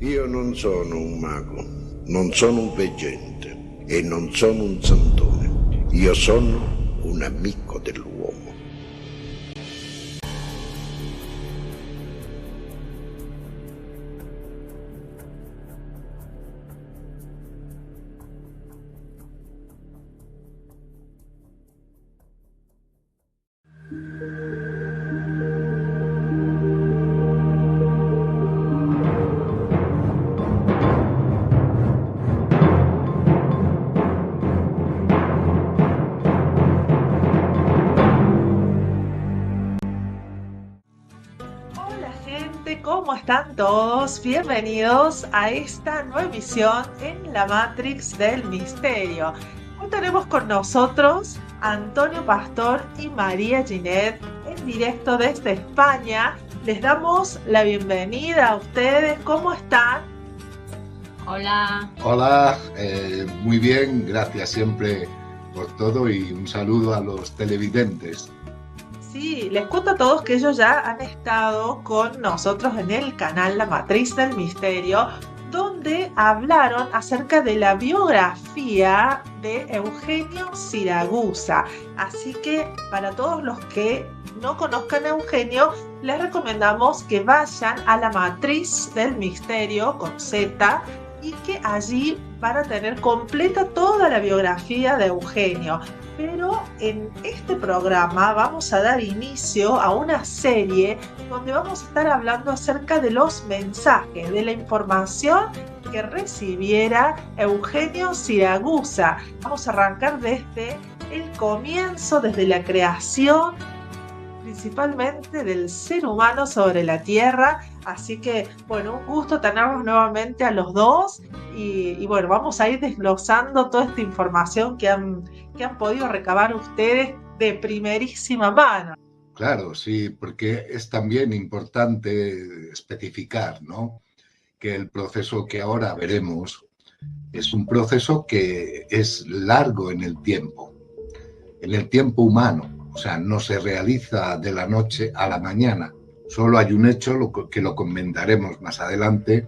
Io non sono un mago, non sono un veggente e non sono un santone. Io sono un amico dell'uomo. ¿Cómo están todos? Bienvenidos a esta nueva emisión en la Matrix del Misterio. Hoy tenemos con nosotros a Antonio Pastor y María Ginette en directo desde España. Les damos la bienvenida a ustedes. ¿Cómo están? Hola. Hola, muy bien, gracias siempre por todo y un saludo a los televidentes. Sí, les cuento a todos que ellos ya han estado con nosotros en el canal La Matriz del Misterio, donde hablaron acerca de la biografía de Eugenio Siragusa. Así que para todos los que no conozcan a Eugenio, les recomendamos que vayan a La Matriz del Misterio con Z y que allí van a tener completa toda la biografía de Eugenio. Pero en este programa vamos a dar inicio a una serie donde vamos a estar hablando acerca de los mensajes, de la información que recibiera Eugenio Siragusa. Vamos a arrancar desde el comienzo, desde la creación, principalmente del ser humano sobre la Tierra. Así que, bueno, un gusto tenerlos nuevamente a los dos y bueno, vamos a ir desglosando toda esta información que han podido recabar ustedes de primerísima mano. Claro, sí, porque es también importante especificar, ¿no?, que el proceso que ahora veremos es un proceso que es largo en el tiempo humano, o sea, no se realiza de la noche a la mañana. Solo hay un hecho, que lo comentaremos más adelante,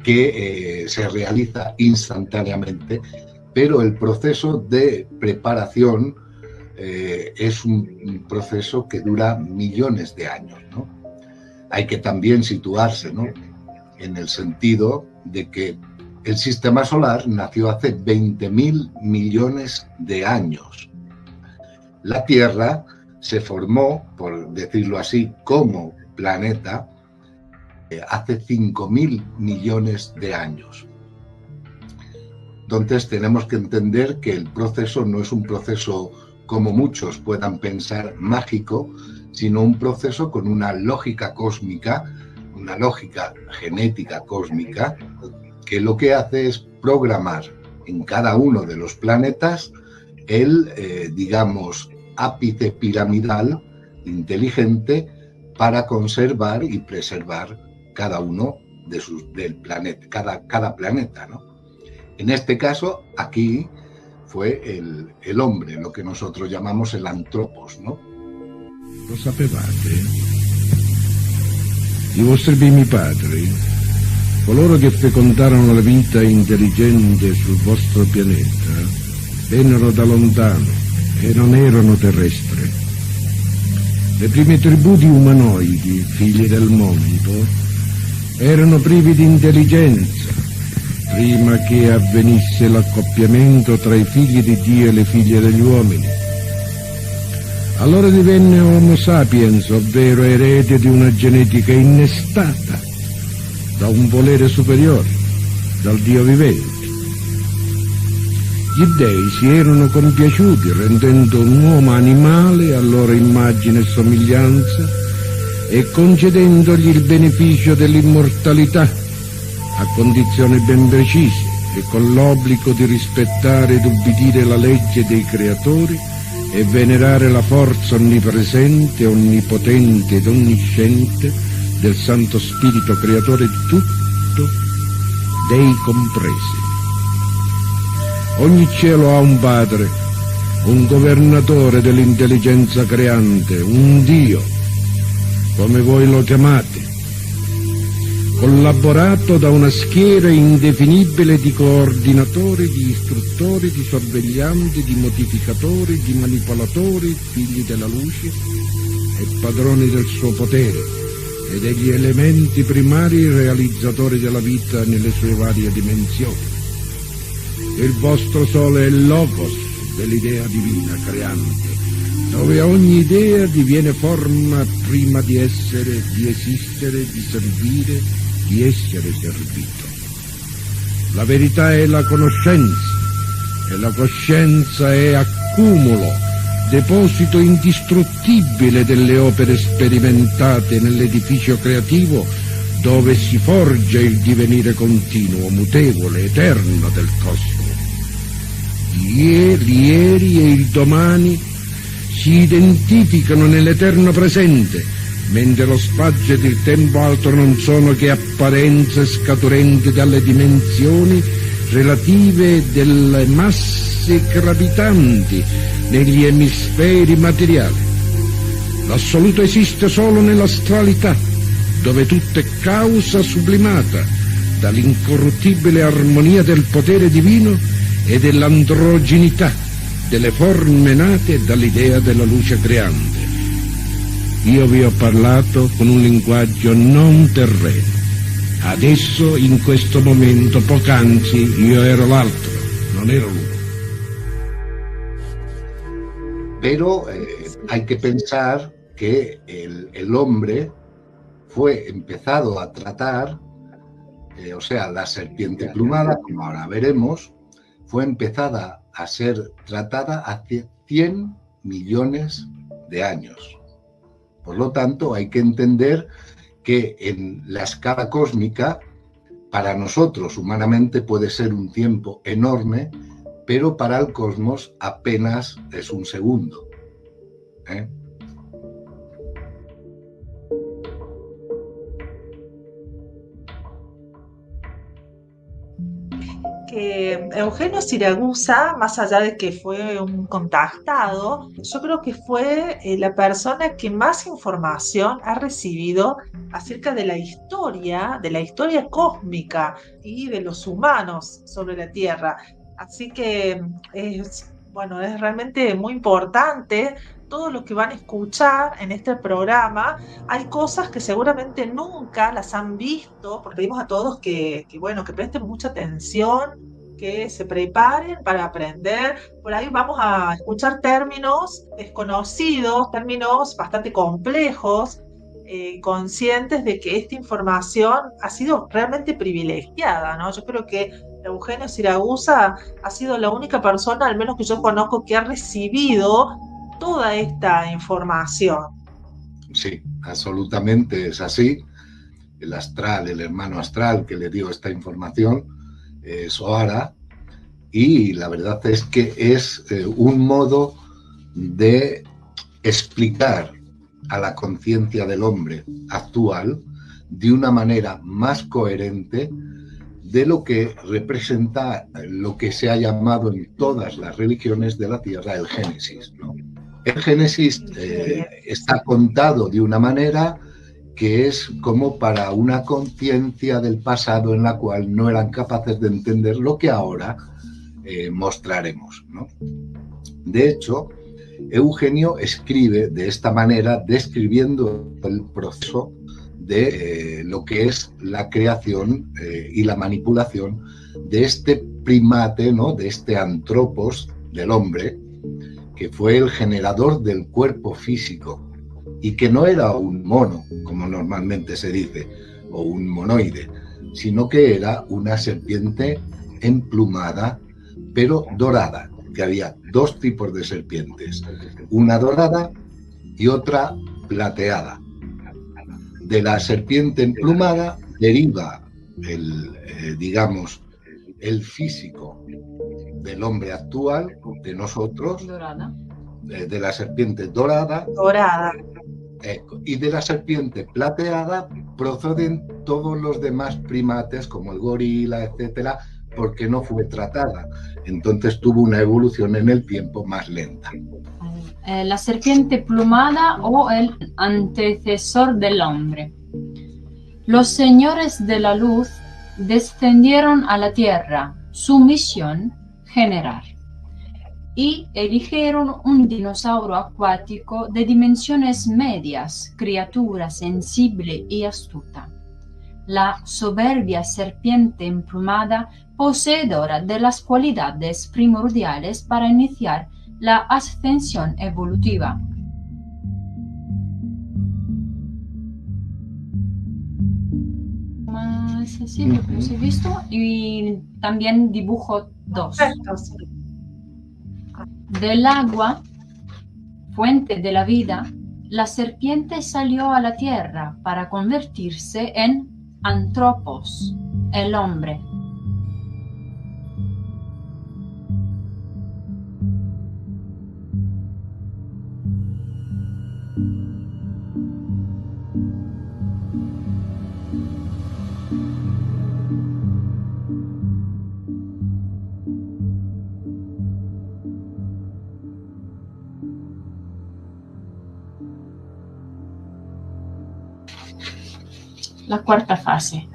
que se realiza instantáneamente, pero el proceso de preparación es un proceso que dura millones de años, ¿no? Hay que también situarse, ¿no?, en el sentido de que el sistema solar nació hace 20.000 millones de años. La Tierra se formó, por decirlo así, como planeta hace 5.000 millones de años. Entonces tenemos que entender que el proceso no es un proceso, como muchos puedan pensar, mágico, sino un proceso con una lógica cósmica, una lógica genética cósmica, que lo que hace es programar en cada uno de los planetas el, digamos, ápice piramidal inteligente para conservar y preservar cada uno del planeta, cada planeta, ¿no? En este caso, aquí fue el hombre, lo que nosotros llamamos el antropos, ¿no? Lo sapevate? I vostri primi padri, coloro che fecondarono la vita intelligente sul vostro pianeta, vennero da lontano e non erano terrestri. Le prime tribù di umanoidi, figli del mondo, erano privi di intelligenza, prima che avvenisse l'accoppiamento tra i figli di Dio e le figlie degli uomini. Allora divenne Homo sapiens, ovvero erede di una genetica innestata da un volere superiore, dal Dio vivente. Gli dei si erano compiaciuti rendendo un uomo animale a loro immagine e somiglianza e concedendogli il beneficio dell'immortalità a condizioni ben precise e con l'obbligo di rispettare ed ubbidire la legge dei creatori e venerare la forza onnipresente, onnipotente ed onnisciente del Santo Spirito creatore di tutto, dei compresi. Ogni cielo ha un padre, un governatore dell'intelligenza creante, un Dio, come voi lo chiamate. collaborato da una schiera indefinibile di coordinatori, di istruttori, di sorveglianti, di modificatori, di manipolatori, figli della luce e padroni del suo potere e degli elementi primari realizzatori della vita nelle sue varie dimensioni. Il vostro sole è il logos dell'idea divina creante, dove ogni idea diviene forma prima di essere, di esistere, di servire, di essere servito. La verità è la conoscenza e la coscienza è accumulo, deposito indistruttibile delle opere sperimentate nell'edificio creativo dove si forgia il divenire continuo, mutevole, eterno del cosmo. L'ieri e il domani si identificano nell'eterno presente, mentre lo spazio ed il tempo altro non sono che apparenze scaturenti dalle dimensioni relative delle masse gravitanti negli emisferi materiali. L'assoluto esiste solo nell'astralità, dove tutto è causa sublimata dall'incorruttibile armonia del potere divino e dell'androgenità delle forme nate dall'idea della luce creante. Io vi ho parlato con un linguaggio non terreno. Adesso, in questo momento, poc'anzi, io ero l'altro, non ero l'uno. Pero hay que pensar que el hombre fue empezado a tratar, o sea, la serpiente plumada, como ahora veremos, fue empezada a ser tratada hace 100 millones de años. Por lo tanto, hay que entender que en la escala cósmica, para nosotros humanamente puede ser un tiempo enorme, pero para el cosmos apenas es un segundo. Que Eugenio Siragusa, más allá de que fue un contactado, yo creo que fue la persona que más información ha recibido acerca de la historia cósmica y de los humanos sobre la Tierra. Así que es realmente muy importante todo lo que van a escuchar en este programa. Hay cosas que seguramente nunca las han visto, porque pedimos a todos que presten mucha atención, que se preparen para aprender. Por ahí vamos a escuchar términos desconocidos, términos bastante complejos, conscientes de que esta información ha sido realmente privilegiada, ¿no? Yo creo que Eugenio Siragusa ha sido la única persona, al menos que yo conozco, que ha recibido toda esta información. Sí, absolutamente es así. El astral, el hermano astral que le dio esta información es O'Hara, y la verdad es que es un modo de explicar a la conciencia del hombre actual de una manera más coherente de lo que representa lo que se ha llamado en todas las religiones de la Tierra el Génesis, ¿no? El Génesis está contado de una manera que es como para una conciencia del pasado en la cual no eran capaces de entender lo que ahora mostraremos, ¿no? De hecho, Eugenio escribe de esta manera, describiendo el proceso de lo que es la creación y la manipulación de este primate, ¿no? De este antropos del hombre, que fue el generador del cuerpo físico y que no era un mono, como normalmente se dice, o un monoide, sino que era una serpiente emplumada, pero dorada, que había dos tipos de serpientes, una dorada y otra plateada. De la serpiente emplumada deriva el físico del hombre actual, de nosotros, de la serpiente dorada, y de la serpiente plateada proceden todos los demás primates, como el gorila, etcétera, porque no fue tratada. Entonces tuvo una evolución en el tiempo más lenta. La serpiente plumada o el antecesor del hombre. Los señores de la luz descendieron a la tierra, su misión, generar, y eligieron un dinosaurio acuático de dimensiones medias, criatura sensible y astuta. La soberbia serpiente emplumada, poseedora de las cualidades primordiales para iniciar la ascensión evolutiva. Más así lo que os he visto, y también dibujo 2. Perfecto, sí. Del agua, fuente de la vida, la serpiente salió a la tierra para convertirse en Antropos, el hombre. La cuarta fase.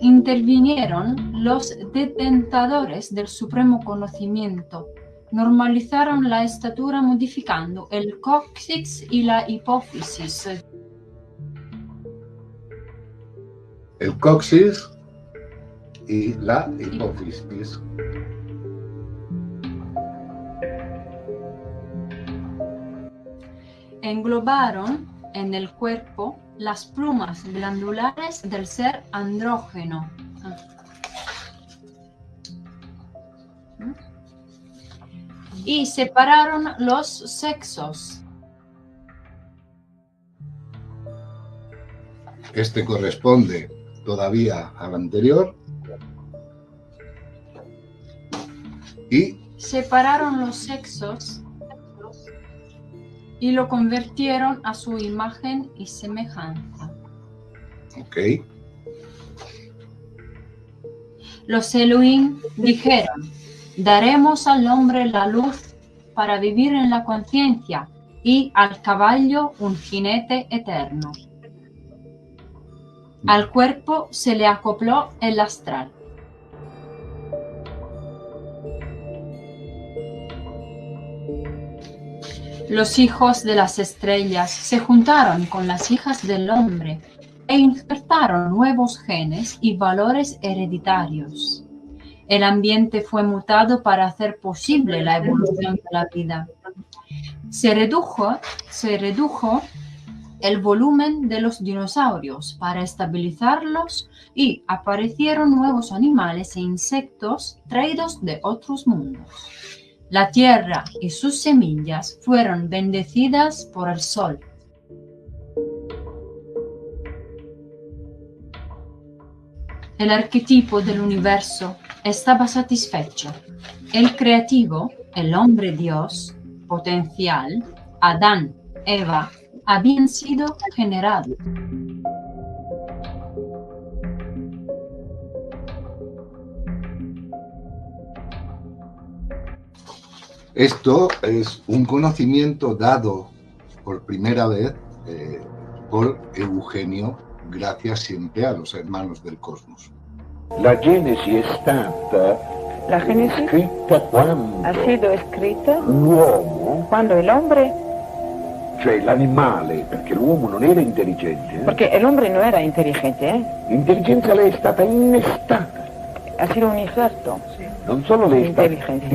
Intervinieron los detentadores del supremo conocimiento, normalizaron la estatura modificando el cóccix y la hipófisis. El coxis y la hipófisis. Englobaron en el cuerpo las plumas glandulares del ser andrógeno. Y separaron los sexos. Este corresponde todavía al anterior. Y Separaron los sexos y lo convirtieron a su imagen y semejanza. ok. Los Elohim dijeron: daremos al hombre la luz para vivir en la conciencia y al caballo un jinete eterno. Al cuerpo se le acopló el astral. Los hijos de las estrellas se juntaron con las hijas del hombre e insertaron nuevos genes y valores hereditarios. El ambiente fue mutado para hacer posible la evolución de la vida. Se redujo el volumen de los dinosaurios para estabilizarlos y aparecieron nuevos animales e insectos traídos de otros mundos. La tierra y sus semillas fueron bendecidas por el sol. El arquetipo del universo estaba satisfecho. El creativo, el hombre Dios, potencial, Adán, Eva, habían sido generados. Esto es un conocimiento dado por primera vez por Eugenio, gracias siempre a los hermanos del cosmos. La Genesi è stata La Génesis scritta quando ha sido escrita l'uomo, cuando el hombre, cioè l'animale, perché l'uomo non era intelligente, porque el hombre no era inteligente, l'intelligenza le è stata innestata. ha sido un injerto. Non solo le è stata Inteligencia.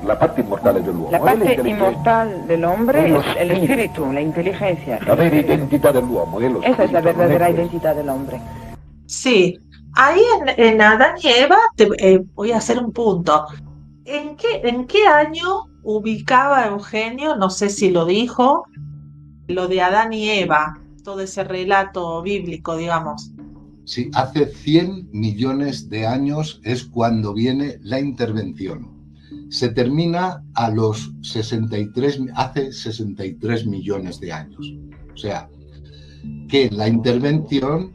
la parte immortale dell'uomo, La è parte l'intelligenza. inmortal del hombre Lo es el espíritu. espíritu, la inteligencia. La vera identità dell'uomo è lo Esa es la spirito, non è verdadera questo. identidad del hombre. Sí, ahí en Adán y Eva voy a hacer un punto. ¿En qué año ubicaba Eugenio, no sé si lo dijo, lo de Adán y Eva, todo ese relato bíblico, digamos? Sí, hace 100 millones de años es cuando viene la intervención. Se termina a los 63, hace 63 millones de años. O sea, que la intervención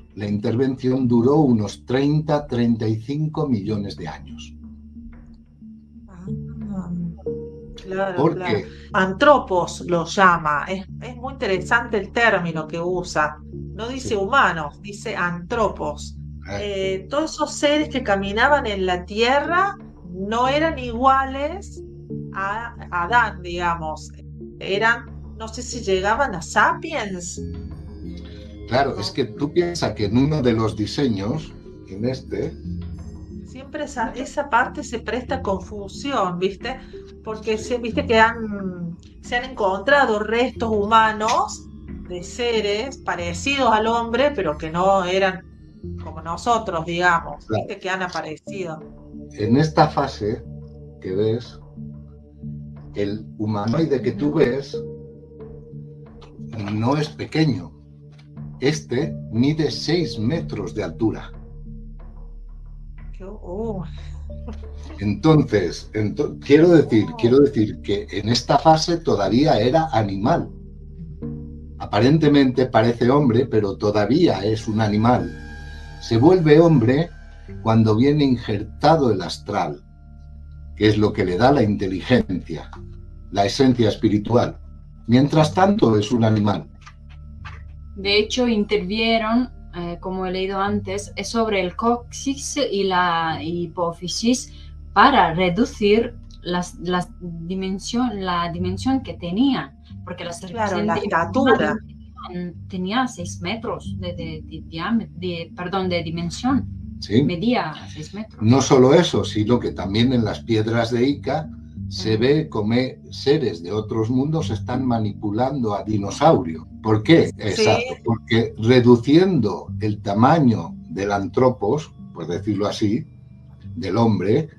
duró unos 30-35 millones de años. Ah. claro. Porque Antropos lo llama. Es muy interesante el término que usa. No dice sí, humanos, dice antropos. eh, Todos esos seres que caminaban en la tierra no eran iguales a Adán, digamos. Eran, no sé si llegaban a sapiens. claro, es No, que tú piensas que en uno de los diseños, en este, siempre esa parte se presta a confusión, ¿viste? Porque viste que se han encontrado restos humanos de seres parecidos al hombre, pero que no eran como nosotros, digamos, claro, ¿viste? Que han aparecido. en esta fase que ves, el humanoide que tú ves no es pequeño. Este mide 6 metros de altura. Uh, Entonces, quiero decir que en esta fase todavía era animal. Aparentemente parece hombre, pero todavía es un animal. Se vuelve hombre cuando viene injertado el astral, que es lo que le da la inteligencia, la esencia espiritual. Mientras tanto es un animal. De hecho, intervinieron, como he leído antes, sobre el coxis y la hipófisis para reducir la dimensión que tenía, porque la claro, la serpiente estatura. tenía 6 metros de dimensión, ¿Sí? medía 6 metros. No solo eso, sino que también en las piedras de Ica se ve como seres de otros mundos están manipulando a dinosaurios. ¿Por qué? Sí. Exacto, porque reduciendo el tamaño del antropos, por decirlo así, del hombre,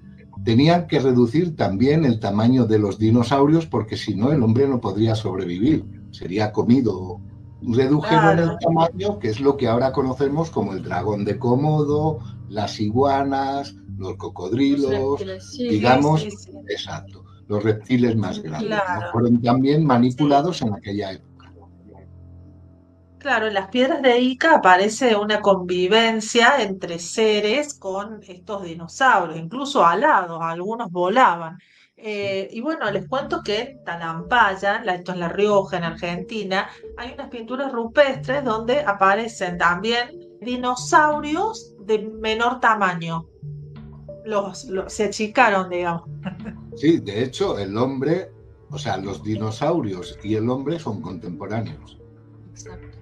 tenían que reducir también el tamaño de los dinosaurios, porque si no el hombre no podría sobrevivir, sería comido. Redujeron Claro. el tamaño, que es lo que ahora conocemos como el dragón de Komodo, las iguanas, los cocodrilos, Los reptiles, sí. digamos, Sí, sí. exacto, los reptiles más grandes, Claro. ¿no? Fueron también manipulados en aquella época. Claro, en las piedras de Ica aparece una convivencia entre seres con estos dinosaurios, incluso alados, algunos volaban. Y bueno, les cuento que en Talampaya, esto es La Rioja, en Argentina, hay unas pinturas rupestres donde aparecen también dinosaurios de menor tamaño. Se achicaron, digamos. Sí, de hecho, el hombre, o sea, los dinosaurios y el hombre son contemporáneos. Exacto.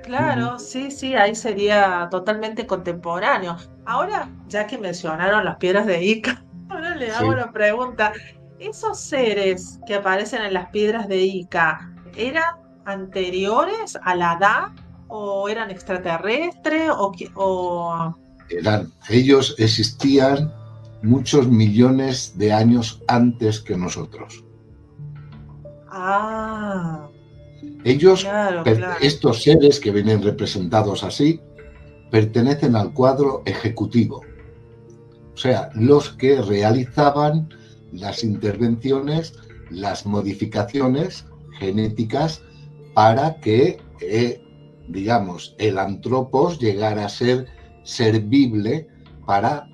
Claro, sí, ahí sería totalmente contemporáneo. Ahora, ya que mencionaron las piedras de Ica, ahora le hago Sí. la pregunta, ¿esos seres que aparecen en las piedras de Ica eran anteriores a la edad o eran extraterrestres Ellos existían muchos millones de años antes que nosotros. Ah, Ellos, claro. estos seres que vienen representados así, pertenecen al cuadro ejecutivo. O sea, los que realizaban las intervenciones, las modificaciones genéticas para que, digamos, el antropos llegara a ser servible para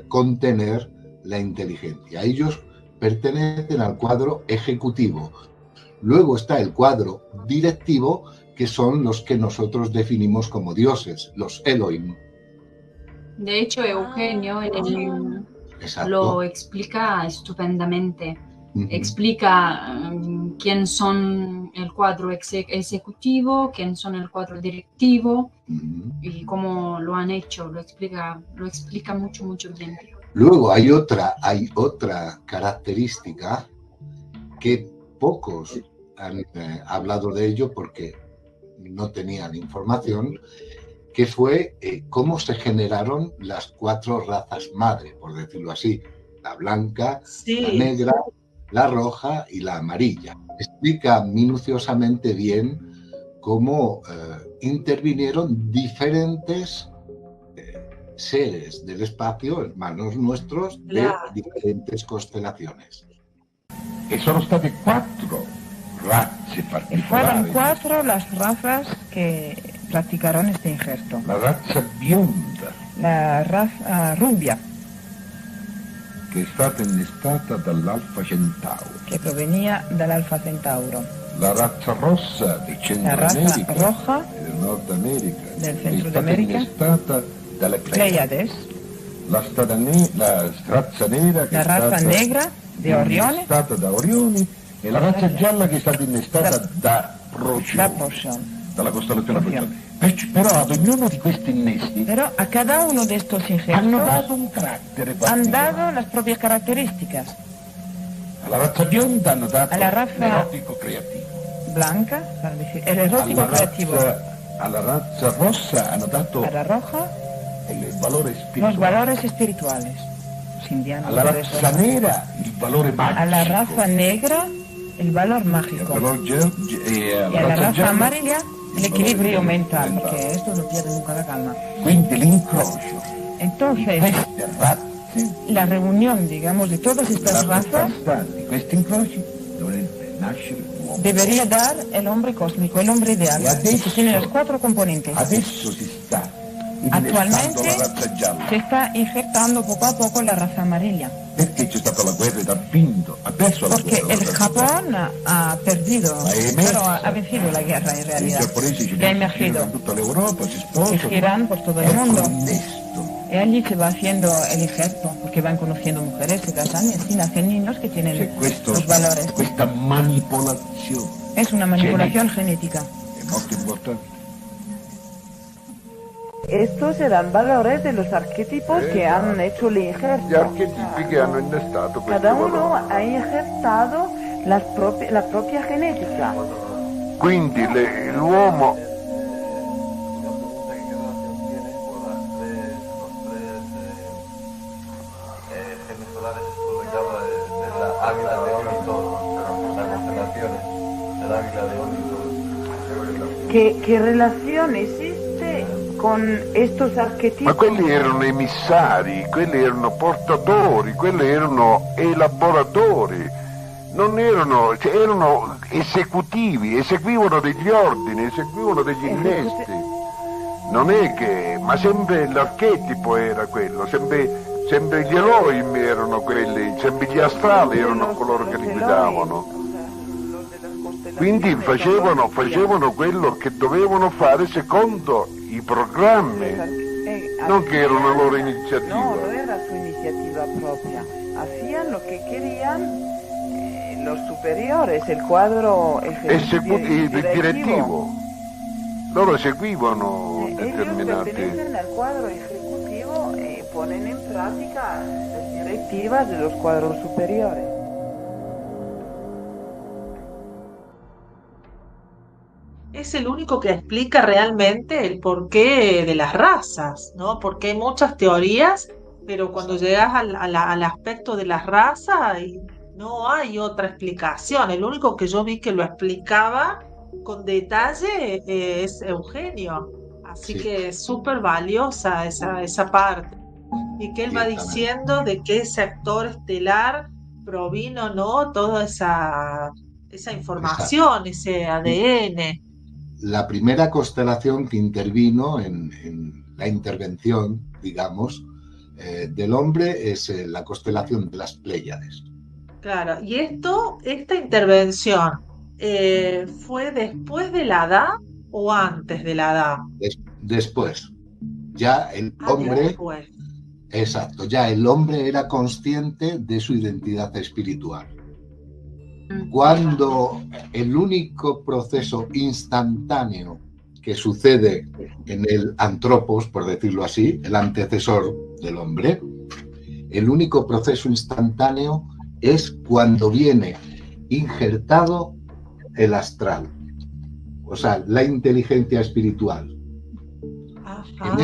contener la inteligencia. Ellos pertenecen al cuadro ejecutivo. Luego está el cuadro directivo, que son los que nosotros definimos como dioses, los Elohim. De hecho, Eugenio Exacto. lo explica estupendamente. Uh-huh. Explica quién son el cuadro ejecutivo, quién son el cuadro directivo, Uh-huh. y cómo lo han hecho. Lo explica mucho bien. Luego hay otra característica que pocos han hablado de ello porque no tenían información, que fue cómo se generaron las 4 razas madre, por decirlo así: la blanca, Sí. la negra, la roja y la amarilla. Explica minuciosamente bien cómo intervinieron diferentes seres del espacio, hermanos nuestros, de diferentes constelaciones. E sono state 4 razze Y particolari. fueron 4 las razas que practicaron este injerto. La razza bionda, La raza rubia, che è stata innestata dall'Alfa Centauro. que provenía del Alfa Centauro. La razza rossa di Centro La raza America roja e del Nord America del è centro stata d'America, innestata dalle Pleiadi. Pleiades, La razza nera che la è raza stata negra de Orione, innestata da Orione e la razza gialla che è stata innestata da da Procyon, Procyon. dalla costellazione Procyon. Procyon. Però ad ognuno di questi innesti Pero a cada uno de estos hanno injertos dato un carattere han particolare. dado las propias características. Alla razza bionda hanno dato Alla razza- l'erotico creativo. Blanca, para decir, el erótico creativo. Alla razza rossa hanno dato A la roja, il valore los spirituale. valores espirituales. Los indianos, Alla por razza eso. nera il valore magico. A la raza negra, el valor E mágico. alla Y a la raza gialla, amarilla, el equilibrio mental, mental. porque esto no pierde nunca la calma. Quindi l'incrocio di Entonces, queste razze, la reunión, digamos, de todas estas la razas totalità di questi incroci dovrebbe nascere l'uomo. debería dar el hombre cósmico, el hombre ideal, Y adesso- que tiene los 4 componentes. Adesso si sta Actualmente innestando la razza gialla. se está injertando poco a poco la raza amarilla, Perché c'è stata la guerra ed ha vinto, ha perso la porque guerra. el Japón ha perdido, Ha emerso. pero ha vencido la guerra en I realidad, giapponesi y ha girano emergido, in tutta l'Europa, si y sposano. giran por todo el Ecco mundo. l'innesto. Y allí se va haciendo el injerto, porque van conociendo mujeres, se casan y así nacen niños que tienen C'è los valores. questa manipolazione Es una manipulación genética. è molto importante. Estos eran valores de los arquetipos que han hecho el injerto. Gli archetipi che hanno innestato questi Cada uno valori. ha injertado la propia genética. Quindi l'uomo ¿Qué relación existe con estos arquetipos? Ma quelli erano emissari, quelli erano portatori, quelli erano elaboratori, non erano, cioè erano esecutivi, eseguivano degli ordini, eseguivano degli innesti. Non è che, ma sempre l'archetipo era quello, sempre gli Elohim erano quelli, sempre gli astrali erano coloro che li guidavano. Quindi facevano quello che dovevano fare secondo i programmi, non che era una loro iniziativa. No, no era su iniciativa propia. Hacían lo que querían los superiores, el cuadro Il direttivo. Loro eseguivano Ellos determinati. pertenecen al cuadro ejecutivo y ponen en práctica las directivas de los cuadros superiores. Es el único que explica realmente el porqué de las razas, ¿no? Porque hay muchas teorías, pero cuando llegas al aspecto de las razas, no hay otra explicación. El único que yo vi que lo explicaba con detalle es Eugenio. Así Sí. que es súper valiosa esa parte. Y que él va Ciertamente. diciendo de que ese actor estelar provino, ¿no? Toda esa información, ese ADN. La primera constelación que intervino en la intervención, digamos, del hombre es la constelación de las Pléyades. Claro, y esta intervención, ¿fue después de la edad o antes de la edad? Después, ya el Ah, hombre, después. exacto, ya el hombre era consciente de su identidad espiritual. Cuando el único proceso instantáneo que sucede en el antropos, por decirlo así, el antecesor del hombre, el único proceso instantáneo es cuando viene injertado el astral, o sea, la inteligencia espiritual. Ajá.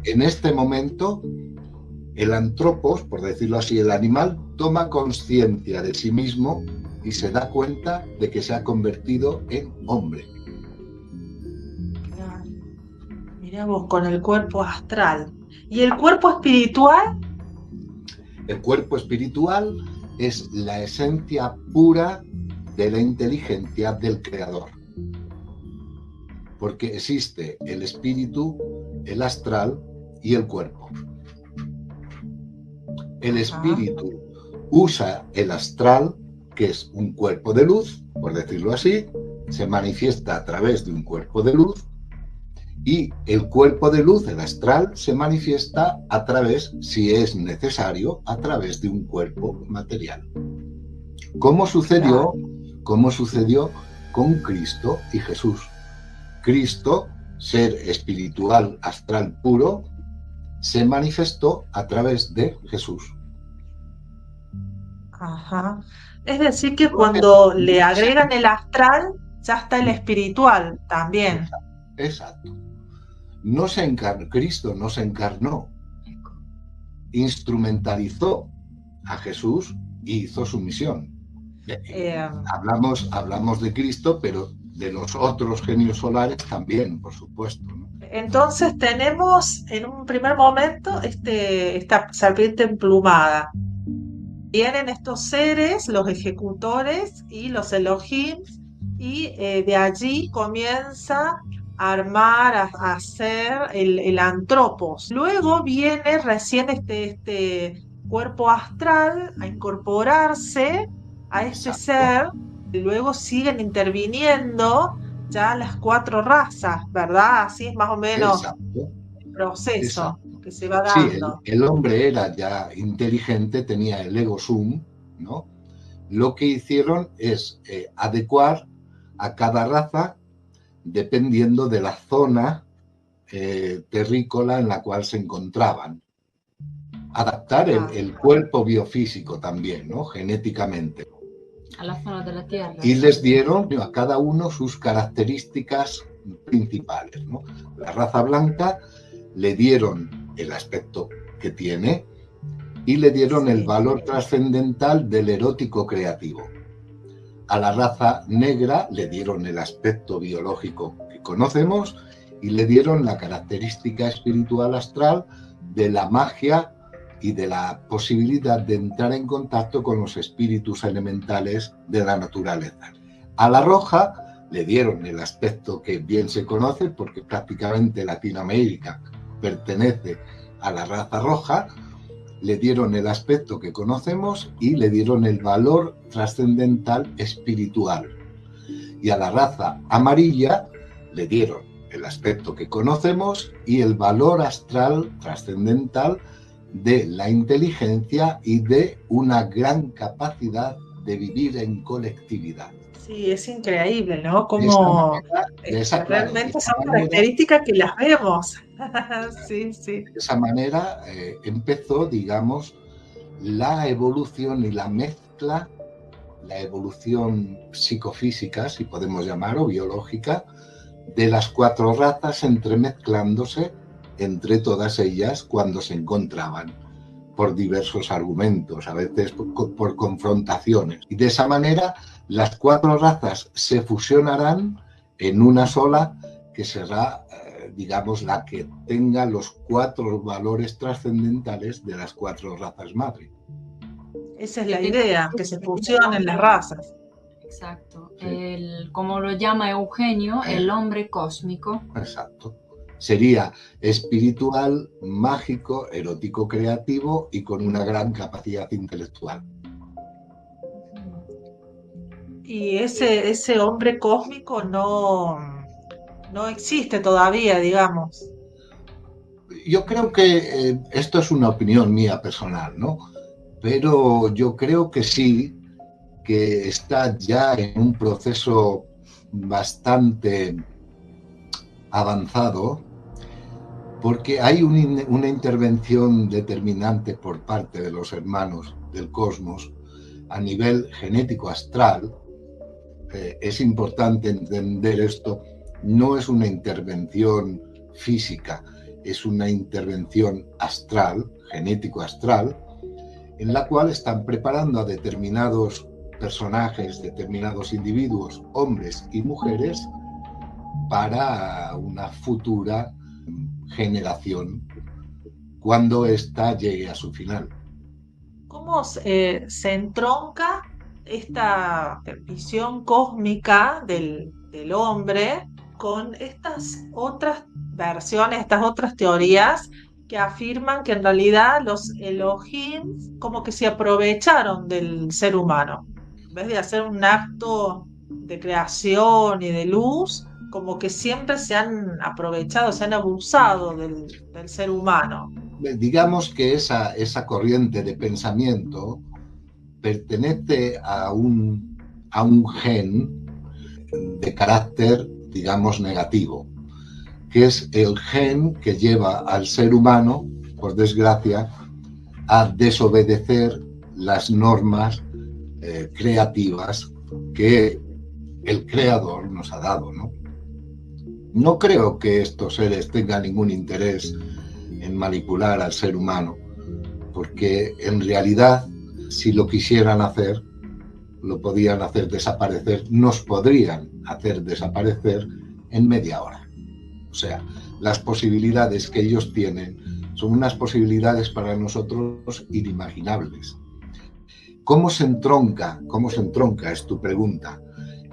En este momento, el antropos, por decirlo así, el animal, toma conciencia de sí mismo y se da cuenta de que se ha convertido en hombre. Claro. Mirá vos, con el cuerpo astral. ¿Y el cuerpo espiritual? El cuerpo espiritual es la esencia pura de la inteligencia del creador. Porque existe el espíritu, el astral y el cuerpo. El espíritu usa el astral, que es un cuerpo de luz, por decirlo así, se manifiesta a través de un cuerpo de luz, y el cuerpo de luz, el astral, se manifiesta a través, si es necesario, a través de un cuerpo material. ¿Cómo sucedió con Cristo y Jesús? Cristo, ser espiritual, astral puro, se manifestó a través de Jesús. Ajá. Es decir, que cuando le agregan el astral, ya está el espiritual también. Exacto. Cristo no se encarnó, instrumentalizó a Jesús y hizo su misión. Hablamos de Cristo, pero de los otros genios solares también, por supuesto, ¿no? Entonces tenemos en un primer momento esta serpiente emplumada. Vienen estos seres, los ejecutores y los Elohim, y de allí comienza a armar, a hacer el antropos. Luego viene recién este cuerpo astral a incorporarse a este ser, y luego siguen interviniendo ya las 4 razas, ¿verdad? Así es más o menos el proceso que se va dando. Sí, el hombre era ya inteligente, tenía el ego sum, ¿no? Lo que hicieron es adecuar a cada raza dependiendo de la zona terrícola en la cual se encontraban. Adaptar el cuerpo biofísico también, ¿no? Genéticamente. A la zona de la Tierra. Y les dieron a cada uno sus características principales, ¿no? La raza blanca le dieron el aspecto que tiene y le dieron el valor trascendental del erótico creativo. A la raza negra le dieron el aspecto biológico que conocemos y le dieron la característica espiritual astral de la magia y de la posibilidad de entrar en contacto con los espíritus elementales de la naturaleza. A la roja le dieron el aspecto que bien se conoce, porque prácticamente Latinoamérica pertenece a la raza roja, le dieron el aspecto que conocemos y le dieron el valor trascendental espiritual. Y a la raza amarilla le dieron el aspecto que conocemos y el valor astral trascendental de la inteligencia y de una gran capacidad de vivir en colectividad. Sí, es increíble, ¿no? Como realmente son características que las vemos. Sí, sí. De esa manera empezó, digamos, la evolución y la mezcla, la evolución psicofísica, si podemos llamar, o biológica, de las 4 razas entremezclándose entre todas ellas cuando se encontraban por diversos argumentos, a veces por confrontaciones. Y de esa manera las 4 razas se fusionarán en una sola que será, digamos, la que tenga los 4 valores trascendentales de las 4 razas madre. Esa es la idea, que se fusionen las razas. Exacto. Sí. Como lo llama Eugenio, el hombre cósmico. Exacto. Sería espiritual, mágico, erótico, creativo y con una gran capacidad intelectual. Y ese hombre cósmico no existe todavía, digamos. Yo creo que esto es una opinión mía personal, ¿no? Pero yo creo que sí, que está ya en un proceso bastante avanzado, porque hay una intervención determinante por parte de los hermanos del cosmos a nivel genético astral. Es importante entender esto, no es una intervención física, es una intervención astral, genético astral, en la cual están preparando a determinados personajes, determinados individuos, hombres y mujeres, para una futura generación cuando ésta llegue a su final. ¿Cómo se entronca esta visión cósmica del hombre con estas otras versiones, estas otras teorías que afirman que en realidad los Elohim como que se aprovecharon del ser humano. En vez de hacer un acto de creación y de luz, como que siempre se han aprovechado, se han abusado del ser humano. Digamos que esa corriente de pensamiento pertenece a un gen de carácter, digamos, negativo, que es el gen que lleva al ser humano, por desgracia, a desobedecer las normas creativas que el creador nos ha dado, ¿no? No creo que estos seres tengan ningún interés en manipular al ser humano, porque en realidad, si lo quisieran hacer, lo podían hacer desaparecer, nos podrían hacer desaparecer en media hora. O sea, las posibilidades que ellos tienen son unas posibilidades para nosotros inimaginables. ¿Cómo se entronca, es tu pregunta,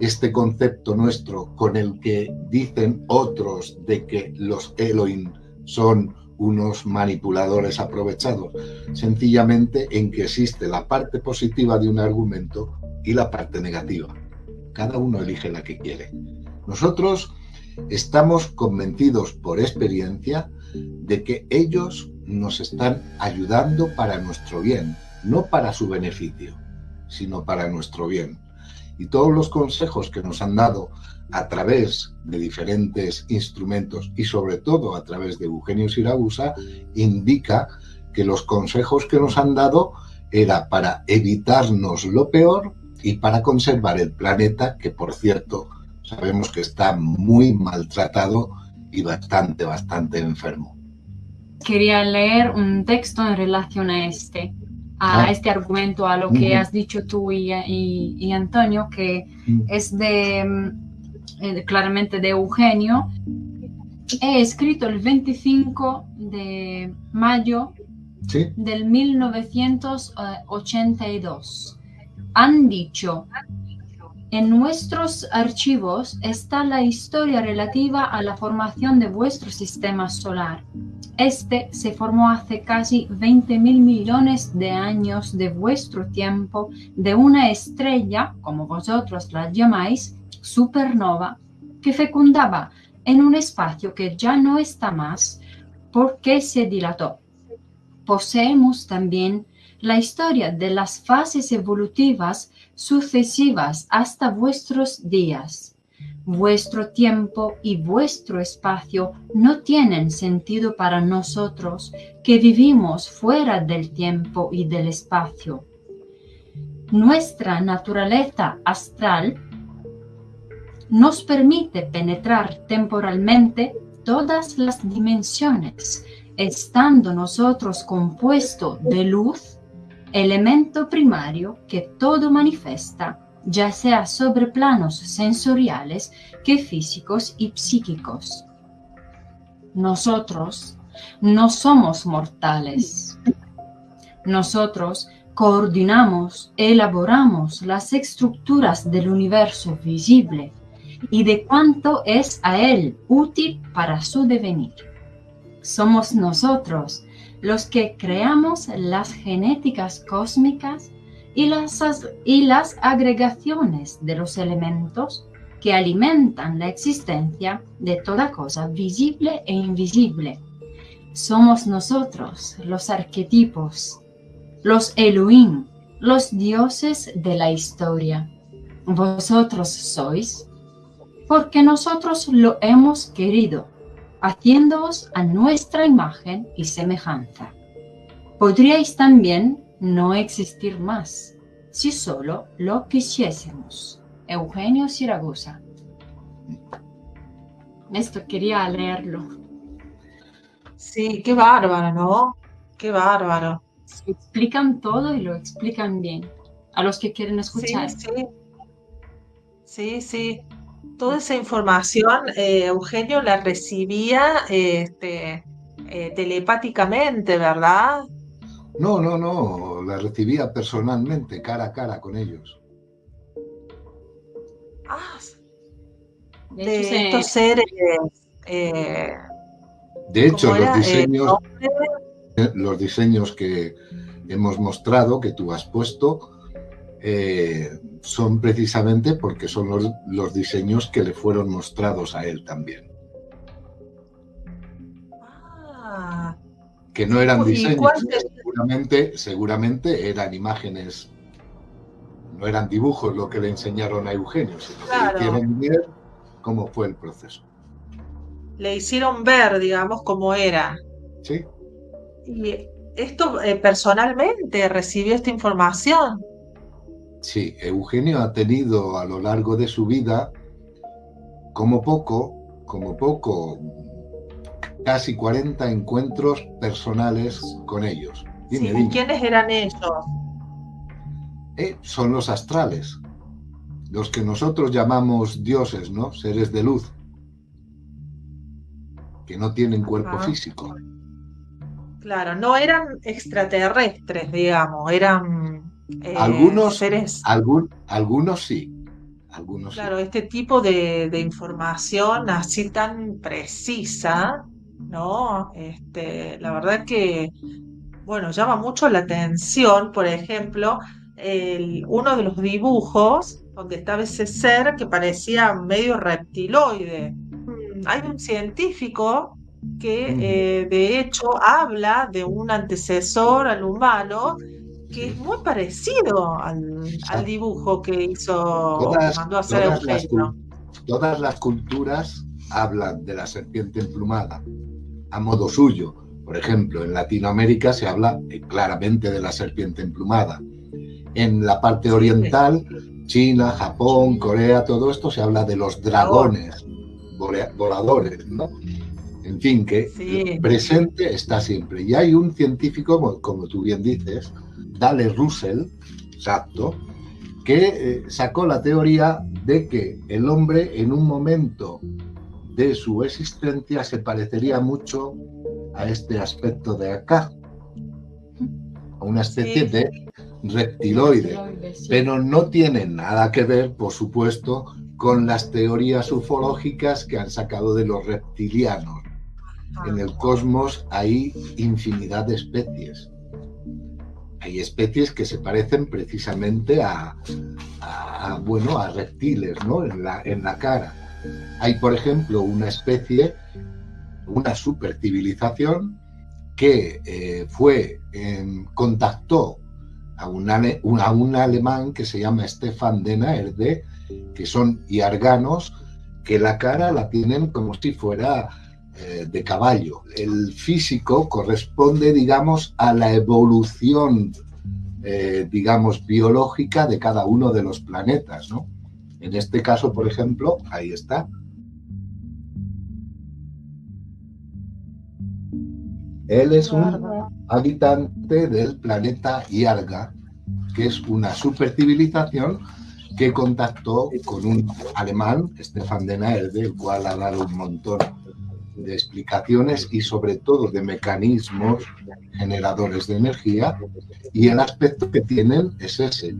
este concepto nuestro con el que dicen otros de que los Elohim son unos manipuladores aprovechados? Sencillamente en que existe la parte positiva de un argumento y la parte negativa. Cada uno elige la que quiere. Nosotros estamos convencidos por experiencia de que ellos nos están ayudando para nuestro bien, no para su beneficio, sino para nuestro bien. Y todos los consejos que nos han dado a través de diferentes instrumentos y sobre todo a través de Eugenio Siragusa indica que los consejos que nos han dado era para evitarnos lo peor y para conservar el planeta, que por cierto sabemos que está muy maltratado y bastante enfermo. Quería leer un texto en relación a este argumento, a lo que has dicho tú y Antonio, que es claramente de Eugenio. He escrito el 25 de mayo del 1982. Han dicho: en nuestros archivos está la historia relativa a la formación de vuestro sistema solar. Este se formó hace casi 20.000 millones de años de vuestro tiempo de una estrella, como vosotros la llamáis, supernova, que fecundaba en un espacio que ya no está más porque se dilató. Poseemos también la historia de las fases evolutivas sucesivas hasta vuestros días. Vuestro tiempo y vuestro espacio no tienen sentido para nosotros que vivimos fuera del tiempo y del espacio. Nuestra naturaleza astral nos permite penetrar temporalmente todas las dimensiones, estando nosotros compuestos de luz, elemento primario que todo manifiesta, ya sea sobre planos sensoriales que físicos y psíquicos. Nosotros no somos mortales. Nosotros coordinamos, elaboramos las estructuras del universo visible y de cuánto es a él útil para su devenir. Somos nosotros los que creamos las genéticas cósmicas y las agregaciones de los elementos que alimentan la existencia de toda cosa visible e invisible. Somos nosotros los arquetipos, los Elohim, los dioses de la historia. Vosotros sois, porque nosotros lo hemos querido, haciéndoos a nuestra imagen y semejanza. Podríais también no existir más, si solo lo quisiésemos. Eugenio Siragusa. Esto quería leerlo. Sí, qué bárbaro, ¿no? Qué bárbaro. Explican todo y lo explican bien. A los que quieren escuchar. Sí. Toda esa información, Eugenio la recibía telepáticamente, ¿verdad? No, la recibía personalmente, cara a cara con ellos. De estos seres De hecho, ¿Cómo era? los diseños que hemos mostrado, que tú has puesto, son precisamente porque son los diseños que le fueron mostrados a él también. Ah, Que no eran ¿y diseños, cuál seguramente eran imágenes, no eran dibujos lo que le enseñaron a Eugenio, sino que le Claro, hicieron ver cómo fue el proceso. le hicieron ver, digamos, cómo era? ¿Sí? Y esto personalmente recibió esta información. Sí, Eugenio ha tenido a lo largo de su vida, como poco, casi 40 encuentros personales con ellos. Dime, Sí, dime. ¿quiénes eran ellos? Son los astrales, los que nosotros llamamos dioses, ¿no? Seres de luz, que no tienen cuerpo Ajá. físico. Claro, no eran extraterrestres, digamos, eran Algunos, seres, algunos sí, algunos sí. claro, este tipo de información así tan precisa, ¿no? La verdad que, bueno, llama mucho la atención, por ejemplo, uno de los dibujos donde estaba ese ser que parecía medio reptiloide. Hay un científico que de hecho habla de un antecesor al humano que es Sí. muy parecido al dibujo que hizo, que Todas, mandó a hacer todas, las, Eugenio. todas las culturas hablan de la serpiente emplumada a modo suyo. Por ejemplo, en Latinoamérica se habla claramente de la serpiente emplumada. En la parte oriental, China, Japón, Corea, todo esto se habla de los dragones voladores, ¿no? En fin, que Sí, presente está siempre. Y hay un científico, como tú bien dices, Dale Russell, exacto, que sacó la teoría de que el hombre en un momento de su existencia se parecería mucho a este aspecto de acá, a una especie sí, de reptiloide, Sí. pero no tiene nada que ver, por supuesto, con las teorías ufológicas que han sacado de los reptilianos. En el cosmos hay infinidad de especies. Hay especies que se parecen precisamente a reptiles, ¿no? En la cara. Hay, por ejemplo, una especie, una supercivilización que contactó a un alemán que se llama Stefan de Naerde, que son yarganos, que la cara la tienen como si fuera de caballo. El físico corresponde, digamos, a la evolución, digamos, biológica de cada uno de los planetas, ¿no? En este caso, por ejemplo, ahí está. Él es un habitante del planeta Yarga, que es una supercivilización que contactó con un alemán, Stefan de Naerde, el cual ha dado un montón de explicaciones y sobre todo de mecanismos generadores de energía, y el aspecto que tienen es ese.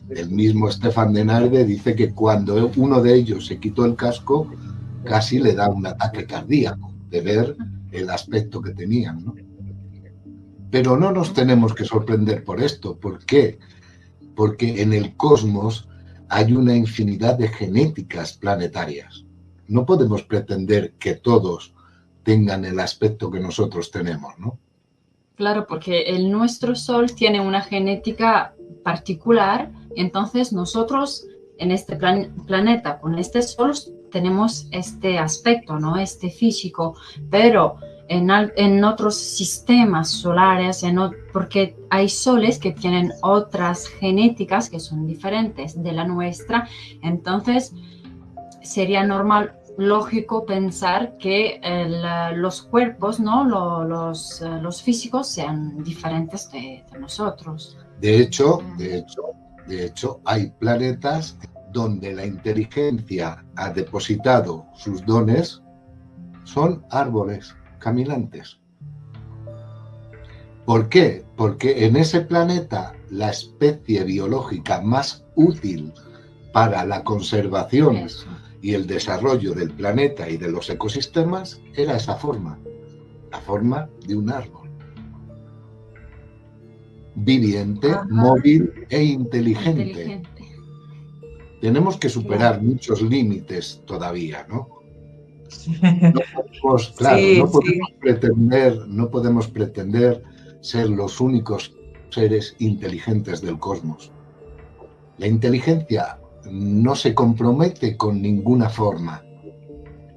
El mismo Stefan de Naerde dice que cuando uno de ellos se quitó el casco, casi le da un ataque cardíaco de ver el aspecto que tenían, ¿no? Pero no nos tenemos que sorprender por esto. ¿Por qué? Porque en el cosmos hay una infinidad de genéticas planetarias. No podemos pretender que todos tengan el aspecto que nosotros tenemos, ¿no? Claro, porque nuestro Sol tiene una genética particular, entonces nosotros en este planeta, con este Sol, tenemos este aspecto, ¿no? Este físico, pero en otros sistemas solares, porque hay soles que tienen otras genéticas que son diferentes de la nuestra, entonces sería normal, lógico pensar que los cuerpos, ¿no? Los físicos sean diferentes de nosotros. De hecho, hay planetas donde la inteligencia ha depositado sus dones, son árboles caminantes. ¿Por qué? Porque en ese planeta la especie biológica más útil para la conservación y el desarrollo del planeta y de los ecosistemas era esa forma. la forma de un árbol. Viviente, Ajá. móvil e inteligente. Tenemos que superar muchos límites todavía, ¿no? No podemos, claro, Sí, no podemos pretender ser los únicos seres inteligentes del cosmos. La inteligencia no se compromete con ninguna forma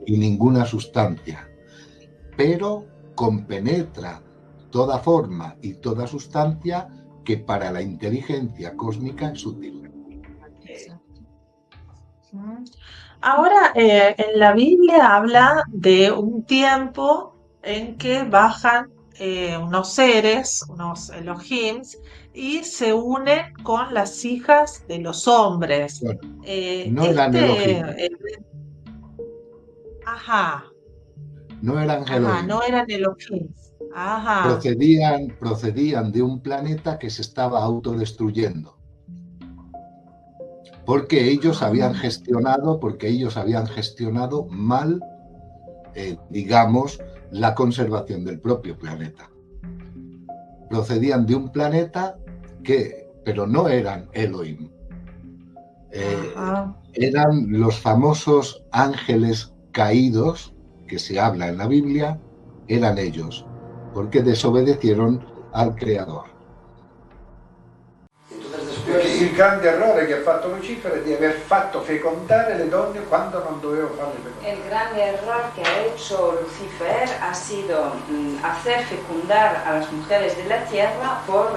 y ninguna sustancia, pero compenetra toda forma y toda sustancia que para la inteligencia cósmica es útil. Ahora, en la Biblia habla de un tiempo en que bajan unos seres, unos Elohims, y se unen con las hijas de los hombres. Bueno, no eran Elohim. Ajá, No eran Elohim. no eran Elohims. Ajá. Procedían de un planeta que se estaba autodestruyendo. Porque ellos habían gestionado mal, digamos, la conservación del propio planeta. Procedían de un planeta pero no eran Elohim. Eran los famosos ángeles caídos, que se habla en la Biblia, eran ellos, porque desobedecieron al Creador. Perché il grande errore che ha fatto Lucifero è di aver fatto fecondare le donne quando non doveva farle fecondare. El grande error que ha hecho Lucifer ha sido hacer fecundar a las mujeres de la tierra por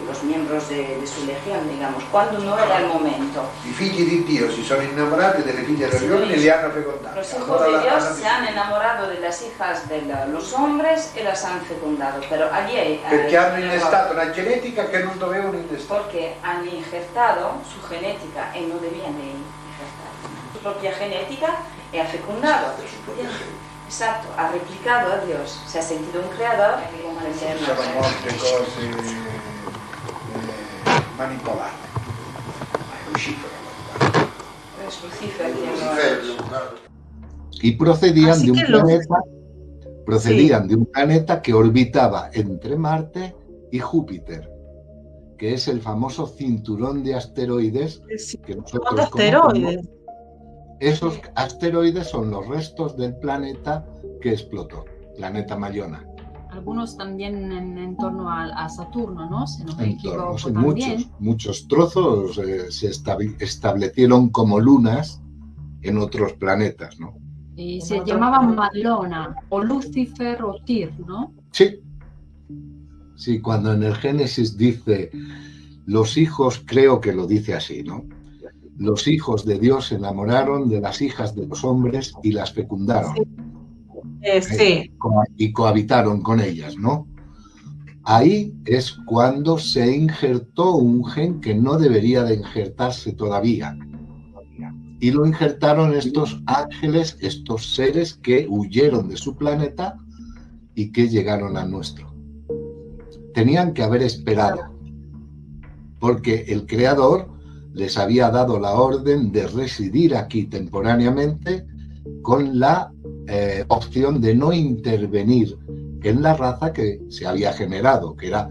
los miembros de su legión, digamos, cuando no era el momento. I figli di Dio si sono innamorati delle figlie degli uomini e li hanno fecondate. Los hijos de Dios se han enamorado de las hijas de los hombres y las han fecundado, pero allí hay perché hanno innestato una genetica che non dovevano innestare. Porque han injertado su genética y no debían de injertar su propia genética y ha fecundado. Exacto, ha replicado a Dios, se ha sentido un creador y Sono molte cose manipolate. es Lucifer quien Y procedían Así de un que los- planeta, procedían de un planeta que orbitaba entre Marte y Júpiter, que es el famoso cinturón de asteroides que nosotros Son asteroides. conocemos. Esos asteroides son los restos del planeta que explotó, planeta Mayona. Algunos también en torno a Saturno, ¿no? Si no me En equivoco torno, sí, también. muchos trozos se establecieron como lunas en otros planetas, ¿no? Y se llamaban Madlona, o Lucifer, o Tyr, ¿no? Sí. Sí, cuando en el Génesis dice, los hijos, creo que lo dice así, ¿no? Los hijos de Dios se enamoraron de las hijas de los hombres y las fecundaron. Sí. Y cohabitaron con ellas, ¿no? Ahí es cuando se injertó un gen que no debería de injertarse todavía. Y lo injertaron estos ángeles, estos seres que huyeron de su planeta y que llegaron al nuestro. Tenían que haber esperado, porque el Creador les había dado la orden de residir aquí temporáneamente con la opción de no intervenir en la raza que se había generado, que eran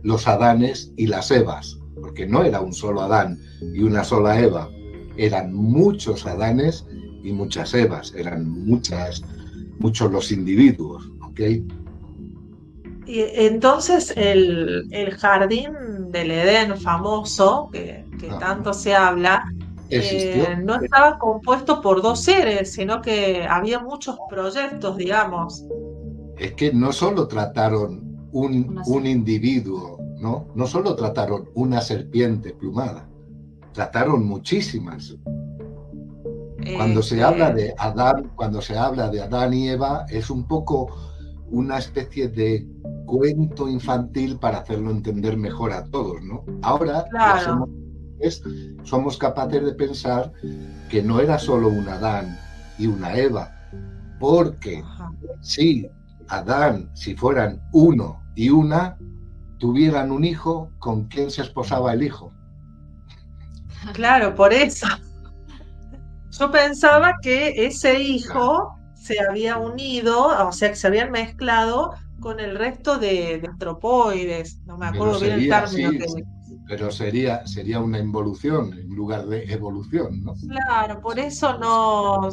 los Adanes y las Evas, porque no era un solo Adán y una sola Eva, eran muchos Adanes y muchas Evas, eran muchos los individuos, ¿ok? Y entonces el jardín del Edén famoso, que tanto se habla, no estaba compuesto por dos seres, sino que había muchos proyectos, digamos. Es que no solo trataron un individuo, ¿no? No solo trataron una serpiente plumada, trataron muchísimas. Cuando se habla de Adán y Eva, es un poco una especie de cuento infantil para hacerlo entender mejor a todos, ¿no? Ahora Claro. somos capaces de pensar que no era solo un Adán y una Eva, porque si fueran uno y una, tuvieran un hijo, ¿con quién se esposaba el hijo? Claro, por eso. Yo pensaba que ese hijo se había unido, o sea, que se habían mezclado con el resto de antropoides. No me Pero acuerdo bien el sería término así, que... pero sería una involución en lugar de evolución, ¿no? Claro, por eso no...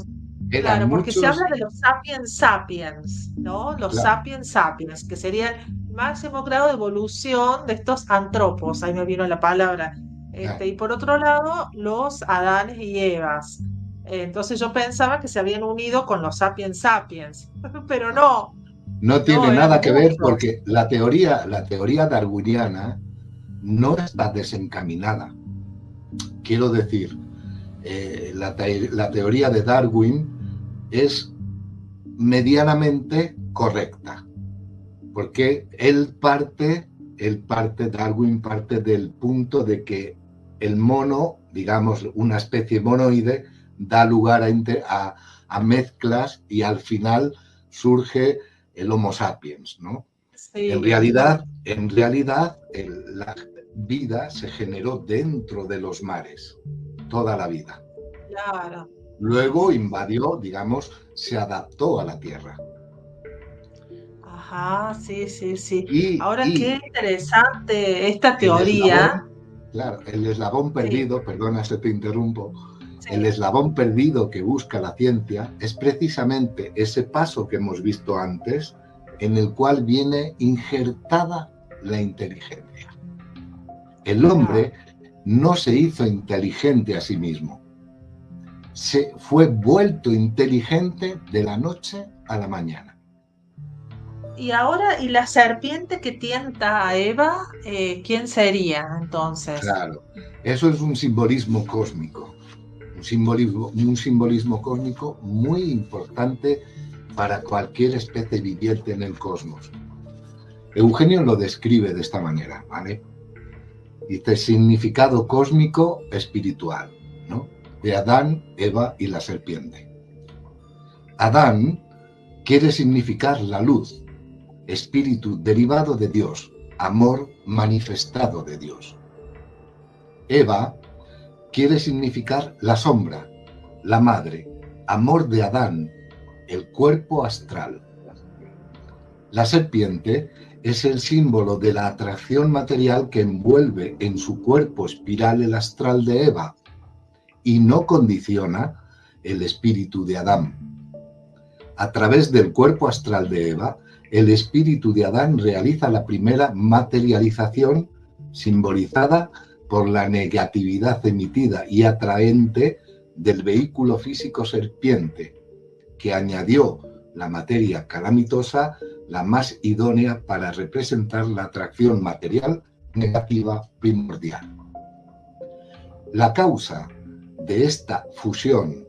Eran Claro, porque se muchos, habla de los sapiens sapiens, ¿no? Los claro, sapiens sapiens, que sería el máximo grado de evolución de estos antropos, ahí me vino la palabra. claro. Y por otro lado, los Adanes y Evas. Entonces yo pensaba que se habían unido con los sapiens sapiens, pero no, No no, tiene eran nada que ver muchos. porque la teoría darwiniana no está desencaminada. Quiero decir, la teoría de Darwin es medianamente correcta, porque Darwin parte del punto de que el mono, digamos, una especie monoide, da lugar a mezclas y al final surge el Homo sapiens, ¿no? En Sí, realidad, la vida se generó dentro de los mares, toda la vida. claro. Luego invadió, digamos, se adaptó a la Tierra. Ajá, sí, sí, sí. Ahora qué Y interesante esta el teoría. eslabón, claro, el eslabón Sí, perdido, perdona si te interrumpo, el sí. eslabón perdido que busca la ciencia es precisamente ese paso que hemos visto antes, en el cual viene injertada la inteligencia. El Claro. hombre no se hizo inteligente a sí mismo, se fue vuelto inteligente de la noche a la mañana. Y ahora, ¿y la serpiente que tienta a Eva, quién sería entonces? Claro, eso es un simbolismo cósmico, un simbolismo cósmico muy importante para cualquier especie viviente en el cosmos. Eugenio lo describe de esta manera, ¿vale? Dice significado cósmico espiritual, ¿no? De Adán, Eva y la serpiente. Adán quiere significar la luz, espíritu derivado de Dios, amor manifestado de Dios. Eva quiere significar la sombra, la madre, amor de Adán, el cuerpo astral. La serpiente es el símbolo de la atracción material que envuelve en su cuerpo espiral el astral de Eva y no condiciona el espíritu de Adán. A través del cuerpo astral de Eva, el espíritu de Adán realiza la primera materialización simbolizada por la negatividad emitida y atraente del vehículo físico serpiente, que añadió la materia calamitosa, la más idónea para representar la atracción material negativa primordial. La causa de esta fusión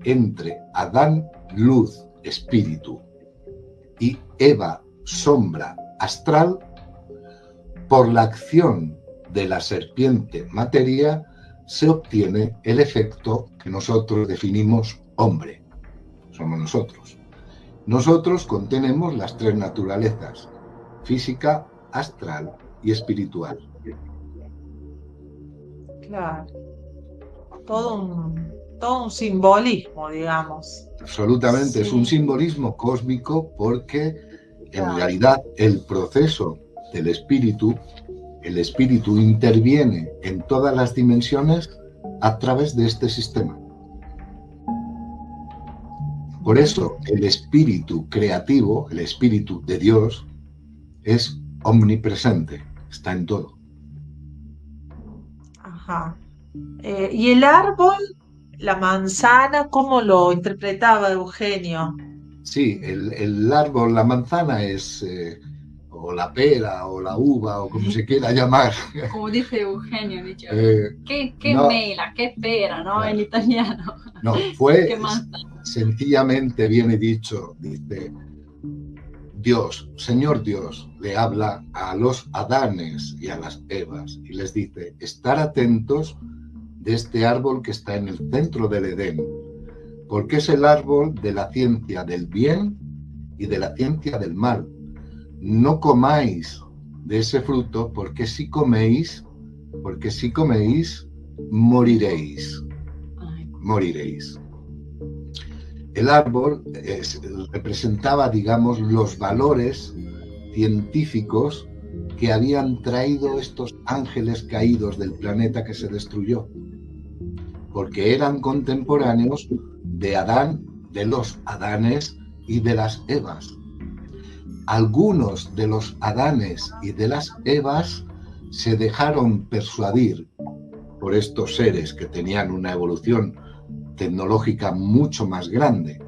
entre Adán, luz, espíritu, y Eva, sombra, astral, por la acción de la serpiente materia, se obtiene el efecto que nosotros definimos hombre. Somos nosotros. Nosotros contenemos las tres naturalezas: física, astral y espiritual. Claro. Todo un simbolismo, digamos. Absolutamente, es un Sí, simbolismo cósmico porque en claro. realidad el proceso del espíritu, el espíritu interviene en todas las dimensiones a través de este sistema. Por eso el espíritu creativo, el espíritu de Dios, es omnipresente, está en todo. Ajá. ¿Y el árbol, la manzana, cómo lo interpretaba Eugenio? Sí, el árbol, la manzana es, o la pera, o la uva, o como se quiera llamar. Como dice Eugenio, dice, ¿qué no, mela, qué pera, ¿no? Claro. En italiano. No, fue ¿Qué manzana? sencillamente, viene dicho, dice, Dios, Señor Dios, le habla a los Adanes y a las Evas y les dice, estar atentos de este árbol que está en el centro del Edén, porque es el árbol de la ciencia del bien y de la ciencia del mal. No comáis de ese fruto, porque si coméis, moriréis. Moriréis. El árbol representaba, digamos, los valores científicos que habían traído estos ángeles caídos del planeta que se destruyó, porque eran contemporáneos de Adán, de los Adanes y de las Evas. Algunos de los Adanes y de las Evas se dejaron persuadir por estos seres que tenían una evolución tecnológica mucho más grande.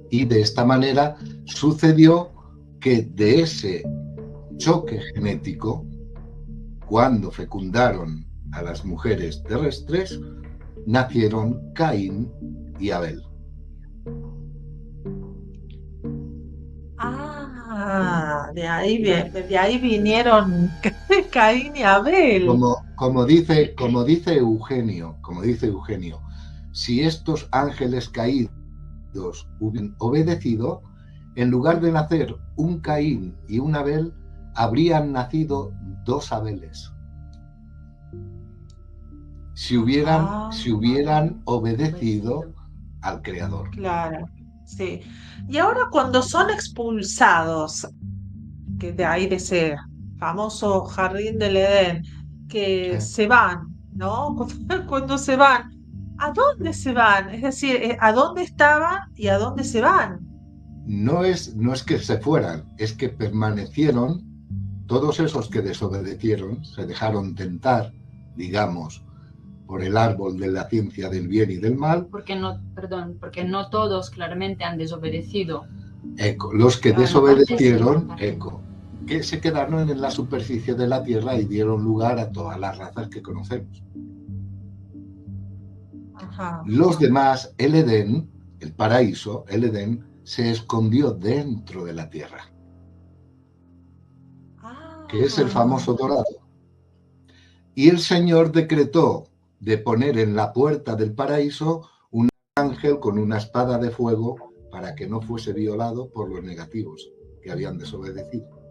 Y de esta manera sucedió que de ese choque genético, cuando fecundaron a las mujeres terrestres, nacieron Caín y Abel. De ahí vinieron Caín y Abel. Como dice Eugenio, si estos ángeles caídos hubieran obedecido, en lugar de nacer un Caín y un Abel, habrían nacido dos Abeles. Si hubieran obedecido al Creador. Claro, sí. Y ahora cuando son expulsados, que de ahí de ese famoso jardín del Edén, que se van, ¿no? Cuando se van, ¿a dónde se van? Es decir, ¿a dónde estaban y a dónde se van? No es que se fueran, es que permanecieron. Todos esos que desobedecieron, se dejaron tentar, digamos, por el árbol de la ciencia del bien y del mal. Porque no todos claramente han desobedecido. Los que desobedecieron, que se quedaron en la superficie de la tierra y dieron lugar a todas las razas que conocemos. Ajá. Los demás, el Edén, el paraíso, el Edén, se escondió dentro de la tierra, que es el famoso dorado. Y el Señor decretó de poner en la puerta del paraíso un ángel con una espada de fuego para que no fuese violado por los negativos que habían desobedecido.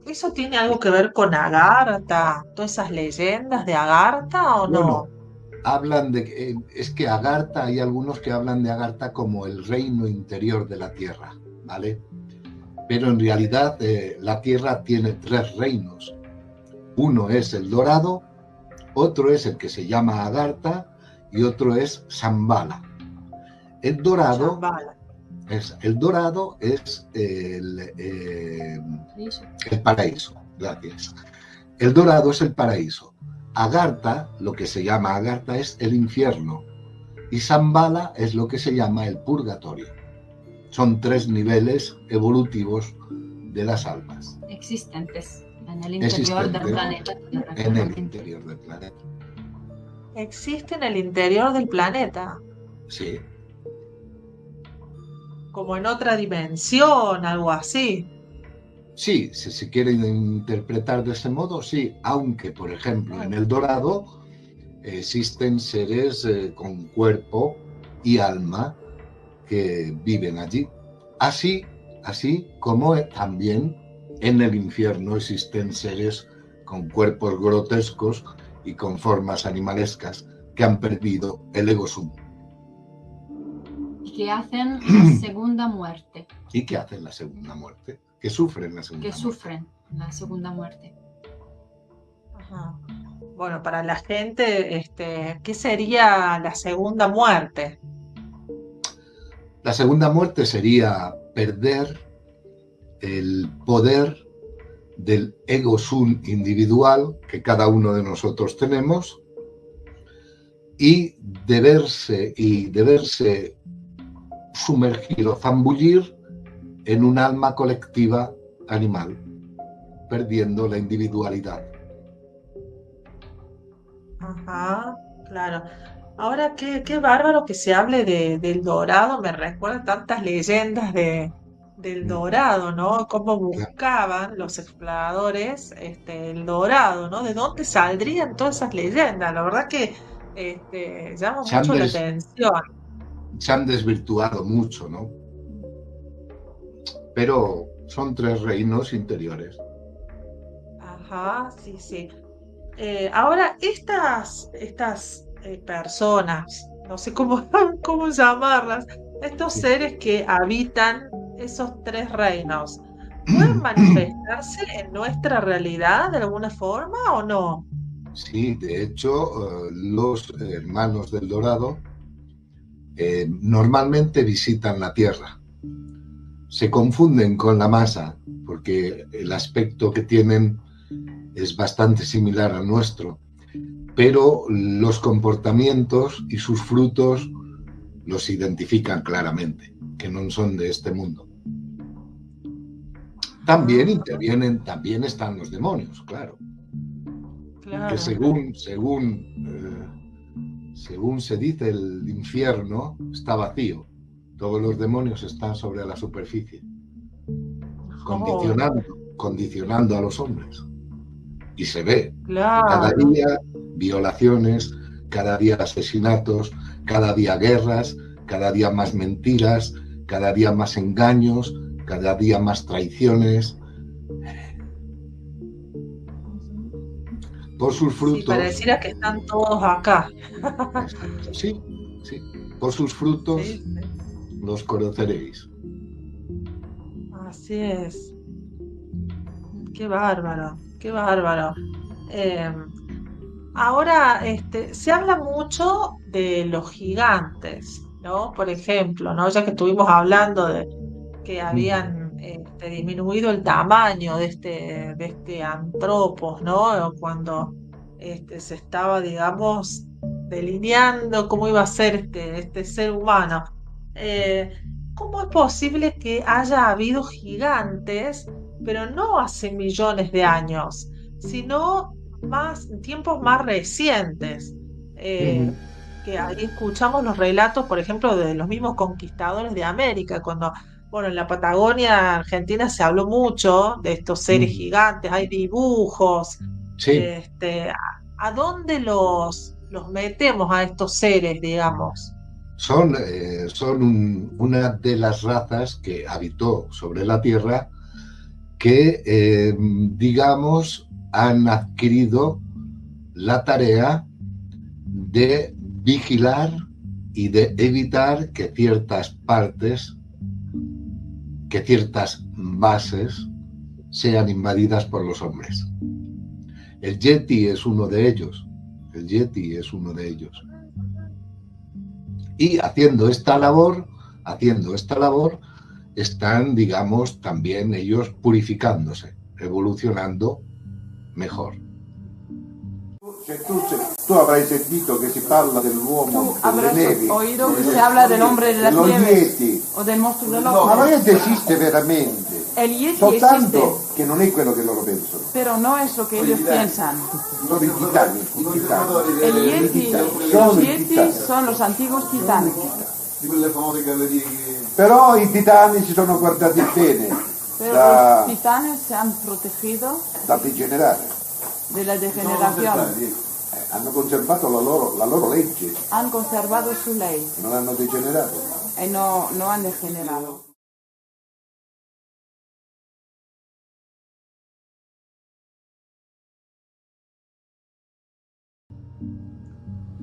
¿Eso tiene algo que ver con Agartha? ¿Todas esas leyendas de Agartha o no? Bueno, hablan de... es que Agartha, hay algunos que hablan de Agartha como el reino interior de la tierra, ¿vale? Pero en realidad la tierra tiene tres reinos. Uno es el dorado, otro es el que se llama Agartha y otro es Shambhala. El dorado es el paraíso. Gracias. El dorado es el paraíso. Agartha, lo que se llama Agartha, es el infierno. Y Shambhala es lo que se llama el purgatorio. Son tres niveles evolutivos de las almas. Existentes en el interior del planeta. En el interior del planeta. Existe en el interior del planeta. Sí. Como en otra dimensión, algo así. Sí, si se quiere interpretar de ese modo, sí. Aunque, por ejemplo, en el dorado existen seres con cuerpo y alma que viven allí. Así como también en el infierno existen seres con cuerpos grotescos y con formas animalescas que han perdido el ego sum. Y que hacen la segunda muerte. ¿Y qué hacen la segunda muerte? Que sufren la segunda que muerte. Sufren la segunda muerte. Ajá. Bueno, para la gente, ¿qué sería la segunda muerte? La segunda muerte sería perder el poder del ego sum individual que cada uno de nosotros tenemos y deberse sumergir o zambullir en un alma colectiva animal, perdiendo la individualidad. Ajá, claro. Ahora, qué bárbaro que se hable del dorado, me recuerda tantas leyendas del dorado, ¿no? Cómo buscaban los exploradores el dorado, ¿no? ¿De dónde saldrían todas esas leyendas? La verdad que llama mucho la atención. Se han desvirtuado mucho, ¿no? Pero son tres reinos interiores. Ajá, sí. Ahora, estas personas, no sé cómo, cómo llamarlas, estos seres que habitan esos tres reinos, ¿pueden manifestarse en nuestra realidad de alguna forma o no? Sí, de hecho, los hermanos del Dorado normalmente visitan la Tierra. Se confunden con la masa porque el aspecto que tienen es bastante similar al nuestro, pero los comportamientos y sus frutos los identifican claramente, que no son de este mundo. También intervienen, también están los demonios, claro. Claro. Que según se dice, el infierno está vacío. Todos los demonios están sobre la superficie, condicionando a los hombres. Y se ve, cada día violaciones, cada día asesinatos, cada día guerras, cada día más mentiras, cada día más engaños, cada día más traiciones. Por sus frutos... Sí, pareciera que están todos acá. Sí, sí. Por sus frutos los conoceréis. Así es. Qué bárbaro, qué bárbaro. Ahora, se habla mucho de los gigantes, ¿no? Por ejemplo, ¿no? Ya que estuvimos hablando de que habían disminuido el tamaño de este Antropos, ¿no? Cuando se estaba, digamos, delineando cómo iba a ser este ser humano. ¿Cómo es posible que haya habido gigantes, pero no hace millones de años, sino tiempos más recientes? Que ahí escuchamos los relatos, por ejemplo, de los mismos conquistadores de América, cuando, bueno, en la Patagonia Argentina se habló mucho de estos seres gigantes, hay dibujos. Sí. ¿A dónde los metemos a estos seres, digamos? Son una de las razas que habitó sobre la Tierra que, digamos, han adquirido la tarea de vigilar y de evitar que ciertas partes, que ciertas bases sean invadidas por los hombres. El Yeti es uno de ellos. El Yeti es uno de ellos. Y haciendo esta labor, están, digamos, también ellos purificándose, evolucionando mejor. Tú habrás sentido que se habla del uomo delle nevi. Oído que se habla del hombre de las nieves Yeti. o del monstruo del No, occhio. ma il Yeti esiste veramente. El Yeti Soltanto existe, che non è quello che loro pensano. pero no es lo que ellos piensan. Sono i titani, El Yeti, Sono los i Yetis titani. son los antiguos titanes. Però i titani si sono guardati bene Pero los titanes se han protegido da degenerare. de la degeneración. Hanno conservato la loro legge Han conservado su ley e non hanno degenerato. y no han degenerado.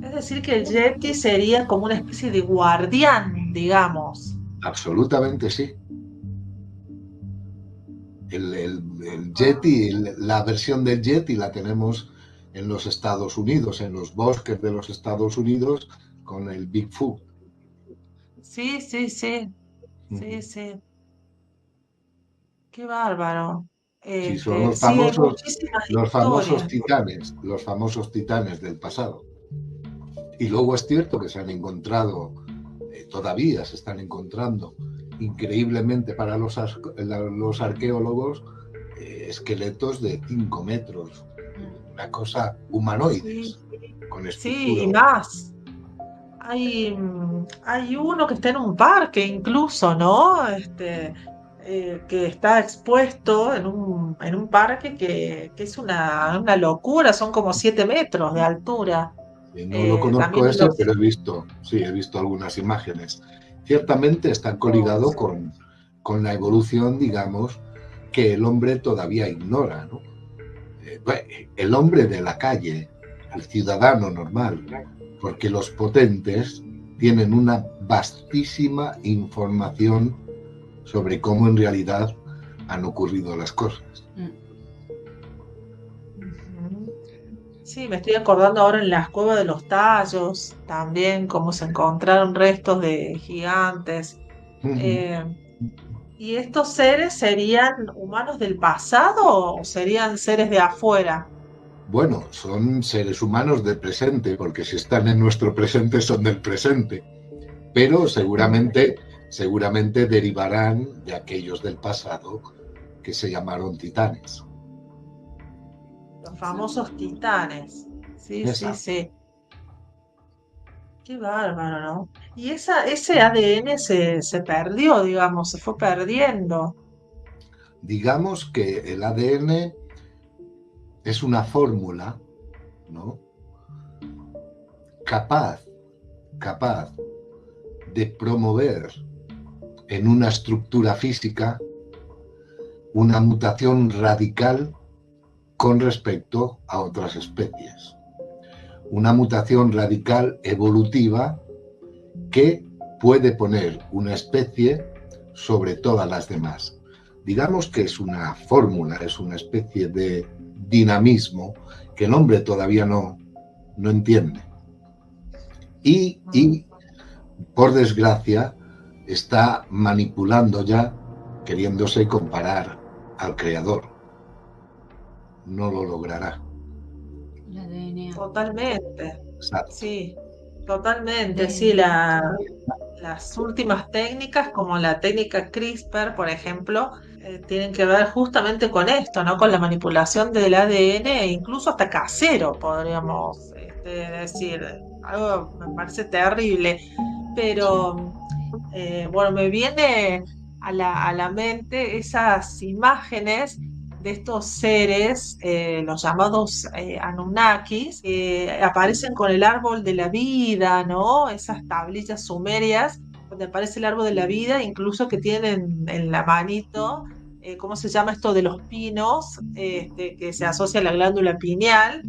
Es decir, que el Yeti sería como una especie de guardián, digamos. Absolutamente sí. El Yeti, la versión del Yeti la tenemos en los Estados Unidos, en los bosques de los Estados Unidos, con el Bigfoot. Sí, sí, sí. Sí, sí. Qué bárbaro. Sí, son los Sí, hay famosos, muchísimas los famosos historias. los famosos titanes del pasado. Y luego es cierto que se han encontrado, todavía se están encontrando, increíblemente para los arqueólogos, esqueletos de 5 metros, una cosa humanoides, con estructura. Sí, y más. Hay uno que está en un parque incluso, ¿no? Que está expuesto en un parque que es una locura, son como 7 metros de altura. No lo conozco También ese, los... pero he visto algunas imágenes. Ciertamente está coligado con la evolución, digamos, que el hombre todavía ignora, ¿no? El hombre de la calle, el ciudadano normal, porque los potentes tienen una vastísima información sobre cómo en realidad han ocurrido las cosas. Sí, me estoy acordando ahora en las cuevas de los tallos, también cómo se encontraron restos de gigantes. ¿Y estos seres serían humanos del pasado o serían seres de afuera? Bueno, son seres humanos del presente, porque si están en nuestro presente son del presente, pero seguramente derivarán de aquellos del pasado que se llamaron titanes. Los famosos titanes. Sí, Exacto. sí. Qué bárbaro, ¿no? Y ese ADN se perdió, digamos, se fue perdiendo. Digamos que el ADN es una fórmula, ¿no?, capaz de promover en una estructura física una mutación radical con respecto a otras especies. Una mutación radical evolutiva que puede poner una especie sobre todas las demás. Digamos que es una fórmula, es una especie de dinamismo que el hombre todavía no entiende. Y por desgracia, está manipulando ya, queriéndose comparar al creador. No lo logrará. La DNA. Totalmente. Exacto. Sí, totalmente. Sí, las últimas técnicas, como la técnica CRISPR, por ejemplo, tienen que ver justamente con esto, ¿no? Con la manipulación del ADN, e incluso hasta casero, podríamos decir. Algo me parece terrible. Pero bueno, me viene a la mente esas imágenes de estos seres, los llamados Anunnakis, que aparecen con el árbol de la vida, ¿no? Esas tablillas sumerias donde aparece el árbol de la vida, incluso que tienen en la manito, ¿cómo se llama esto de los pinos? Que se asocia a la glándula pineal,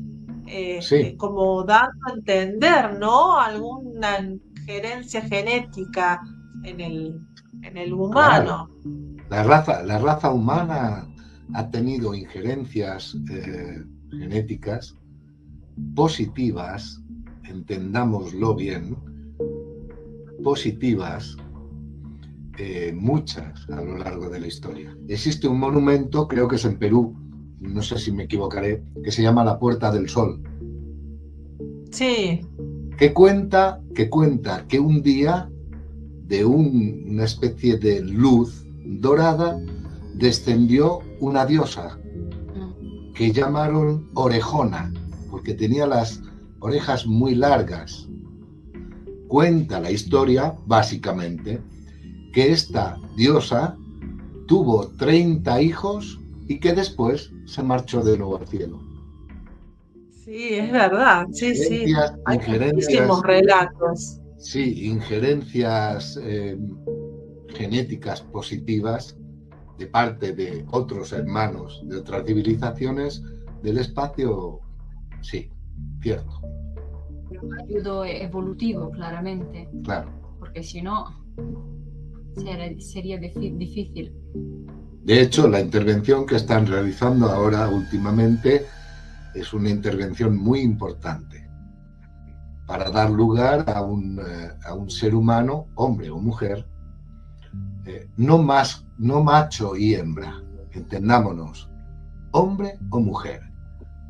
Sí. como dando a entender, ¿no? Alguna injerencia genética en el humano. Claro. La raza humana ha tenido injerencias genéticas positivas, entendámoslo bien, positivas, muchas a lo largo de la historia. Existe un monumento, creo que es en Perú, no sé si me equivocaré, que se llama la Puerta del Sol. Sí. Que cuenta que un día, de una especie de luz dorada, descendió una diosa que llamaron Orejona, porque tenía las orejas muy largas. Cuenta la historia, básicamente, que esta diosa tuvo 30 hijos y que después se marchó de nuevo al cielo. Sí, es verdad, sí. Hay muchísimos relatos. Sí, injerencias genéticas positivas de parte de otros hermanos de otras civilizaciones del espacio, sí, cierto. Ayudo evolutivo, claramente. Claro. Porque si no, sería difícil. De hecho, la intervención que están realizando ahora últimamente es una intervención muy importante para dar lugar a un ser humano, hombre o mujer, no macho y hembra, entendámonos, hombre o mujer,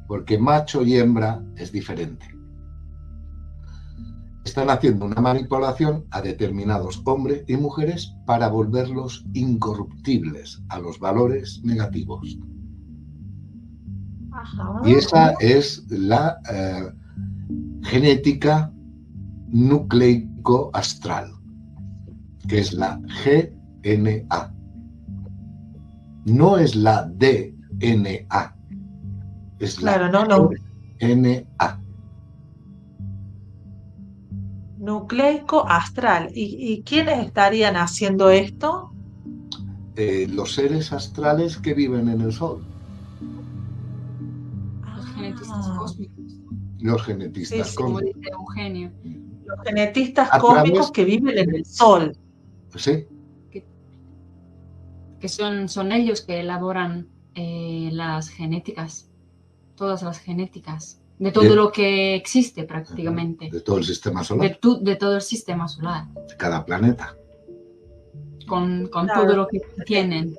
porque macho y hembra es diferente. Están haciendo una manipulación a determinados hombres y mujeres para volverlos incorruptibles a los valores negativos. Ajá. Y esa es la genética nucleico-astral, que es la GNA. No es la DNA, es la GNA. Nucleico astral. ¿Y quiénes estarían haciendo esto? Los seres astrales que viven en el Sol. Los genetistas cósmicos. Los genetistas cósmicos. Como dice Eugenio. Los genetistas a cósmicos través, que viven en el Sol. sí, que son ellos que elaboran las genéticas, todas las genéticas, de todo lo que existe prácticamente. de todo el sistema solar, De todo el sistema solar. de cada planeta. Con Claro. todo lo que tienen.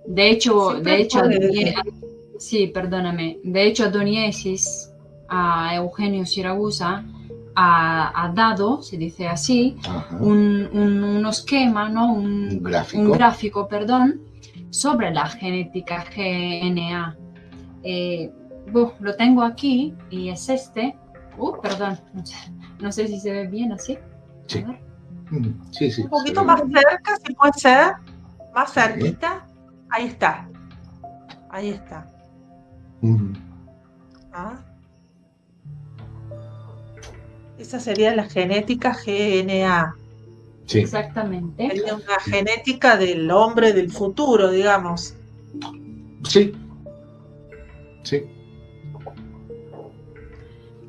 De hecho, sí, perdóname. De hecho, Adoniesis a Eugenio Siragusa ha dado, se dice así, un esquema, ¿no? Un gráfico, perdón, sobre la genética GNA. Lo tengo aquí y es este. Perdón, no sé si se ve bien así. Sí. Sí, sí. Un poquito más cerca, si puede ser. Más cerquita. Ahí está. Ahí está. Esa sería la genética GNA. Sí. Exactamente. Sería una genética del hombre del futuro, digamos. Sí. Sí.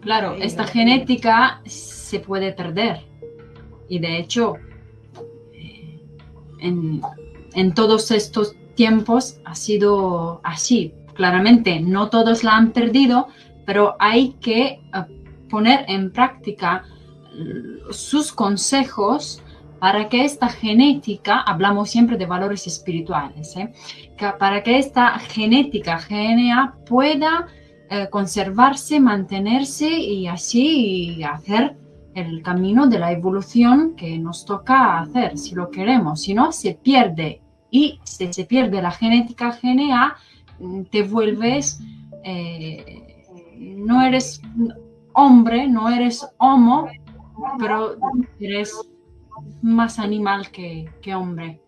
Claro, esta genética se puede perder. Y de hecho, en todos estos tiempos ha sido así. Claramente, no todos la han perdido, pero hay que poner en práctica sus consejos para que esta genética, hablamos siempre de valores espirituales, para que esta genética GNA pueda conservarse, mantenerse y así hacer el camino de la evolución que nos toca hacer, si lo queremos. Si no, se pierde. Y si se pierde la genética GNA, te vuelves, no eres hombre, no eres homo, pero eres más animal que hombre,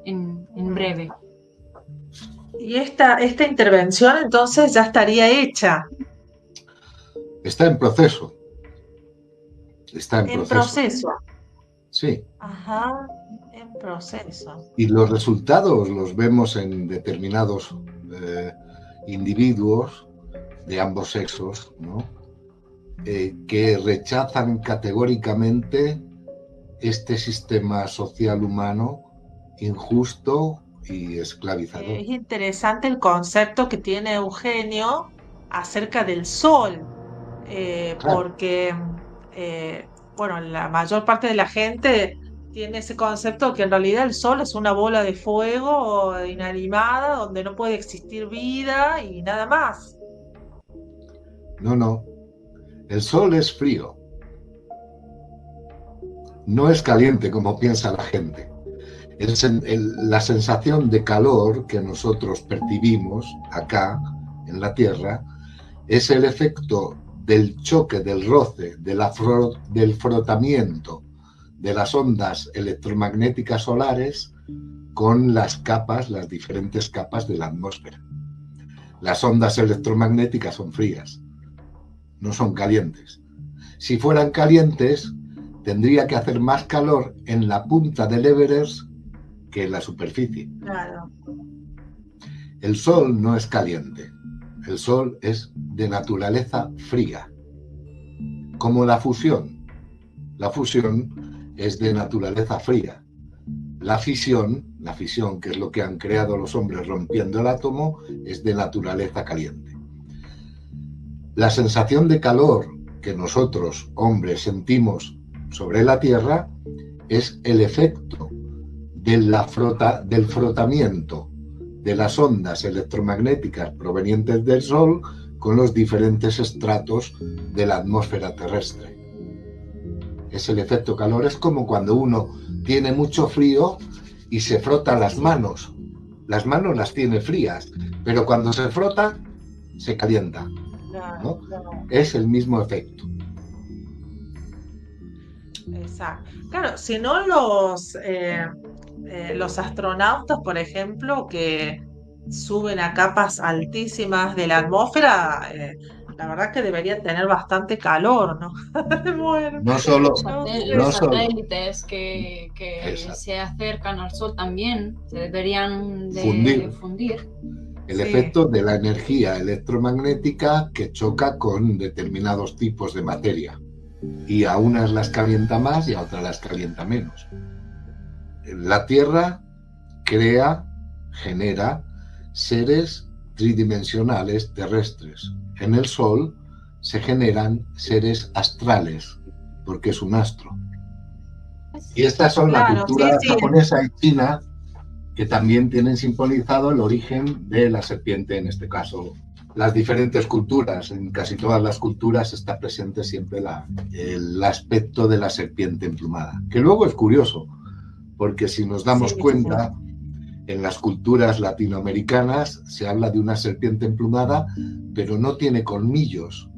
en breve. Y esta intervención entonces ya estaría hecha. Está en proceso. Está en proceso. Sí. Ajá, en proceso. Y los resultados los vemos en determinados individuos de ambos sexos, ¿no? Que rechazan categóricamente este sistema social humano injusto y esclavizador. Es interesante el concepto que tiene Eugenio acerca del sol, Claro. porque bueno, la mayor parte de la gente tiene ese concepto que en realidad el sol es una bola de fuego inanimada donde no puede existir vida y nada más. No. El sol es frío. No es caliente como piensa la gente. La sensación de calor que nosotros percibimos acá en la Tierra es el efecto del choque, del roce, del frotamiento de las ondas electromagnéticas solares con las diferentes capas de la atmósfera. Las ondas electromagnéticas son frías, no son calientes. Si fueran calientes, tendría que hacer más calor en la punta del Everest que en la superficie. Claro. El Sol no es caliente. El Sol es de naturaleza fría, como la fusión. La fusión es de naturaleza fría. La fisión, que es lo que han creado los hombres rompiendo el átomo, es de naturaleza caliente. La sensación de calor que nosotros, hombres, sentimos sobre la Tierra es el efecto del frotamiento de las ondas electromagnéticas provenientes del Sol con los diferentes estratos de la atmósfera terrestre. Es el efecto calor, es como cuando uno tiene mucho frío y se frota las manos. Las manos las tiene frías, pero cuando se frota, se calienta, ¿no? Es el mismo efecto. Exacto. Claro, si no los astronautas, por ejemplo, que suben a capas altísimas de la atmósfera, la verdad que deberían tener bastante calor, ¿no? Bueno, No solo los satélites que se acercan al Sol también se deberían de fundir. El efecto de la energía electromagnética que choca con determinados tipos de materia. y a unas las calienta más y a otras las calienta menos. La Tierra genera seres tridimensionales terrestres. En el Sol se generan seres astrales, porque es un astro. Y estas son la cultura japonesa y china, que también tienen simbolizado el origen de la serpiente, en este caso. Las diferentes culturas, en casi todas las culturas está presente siempre el aspecto de la serpiente emplumada, que luego es curioso, porque si nos damos cuenta, en las culturas latinoamericanas se habla de una serpiente emplumada, pero no tiene colmillos,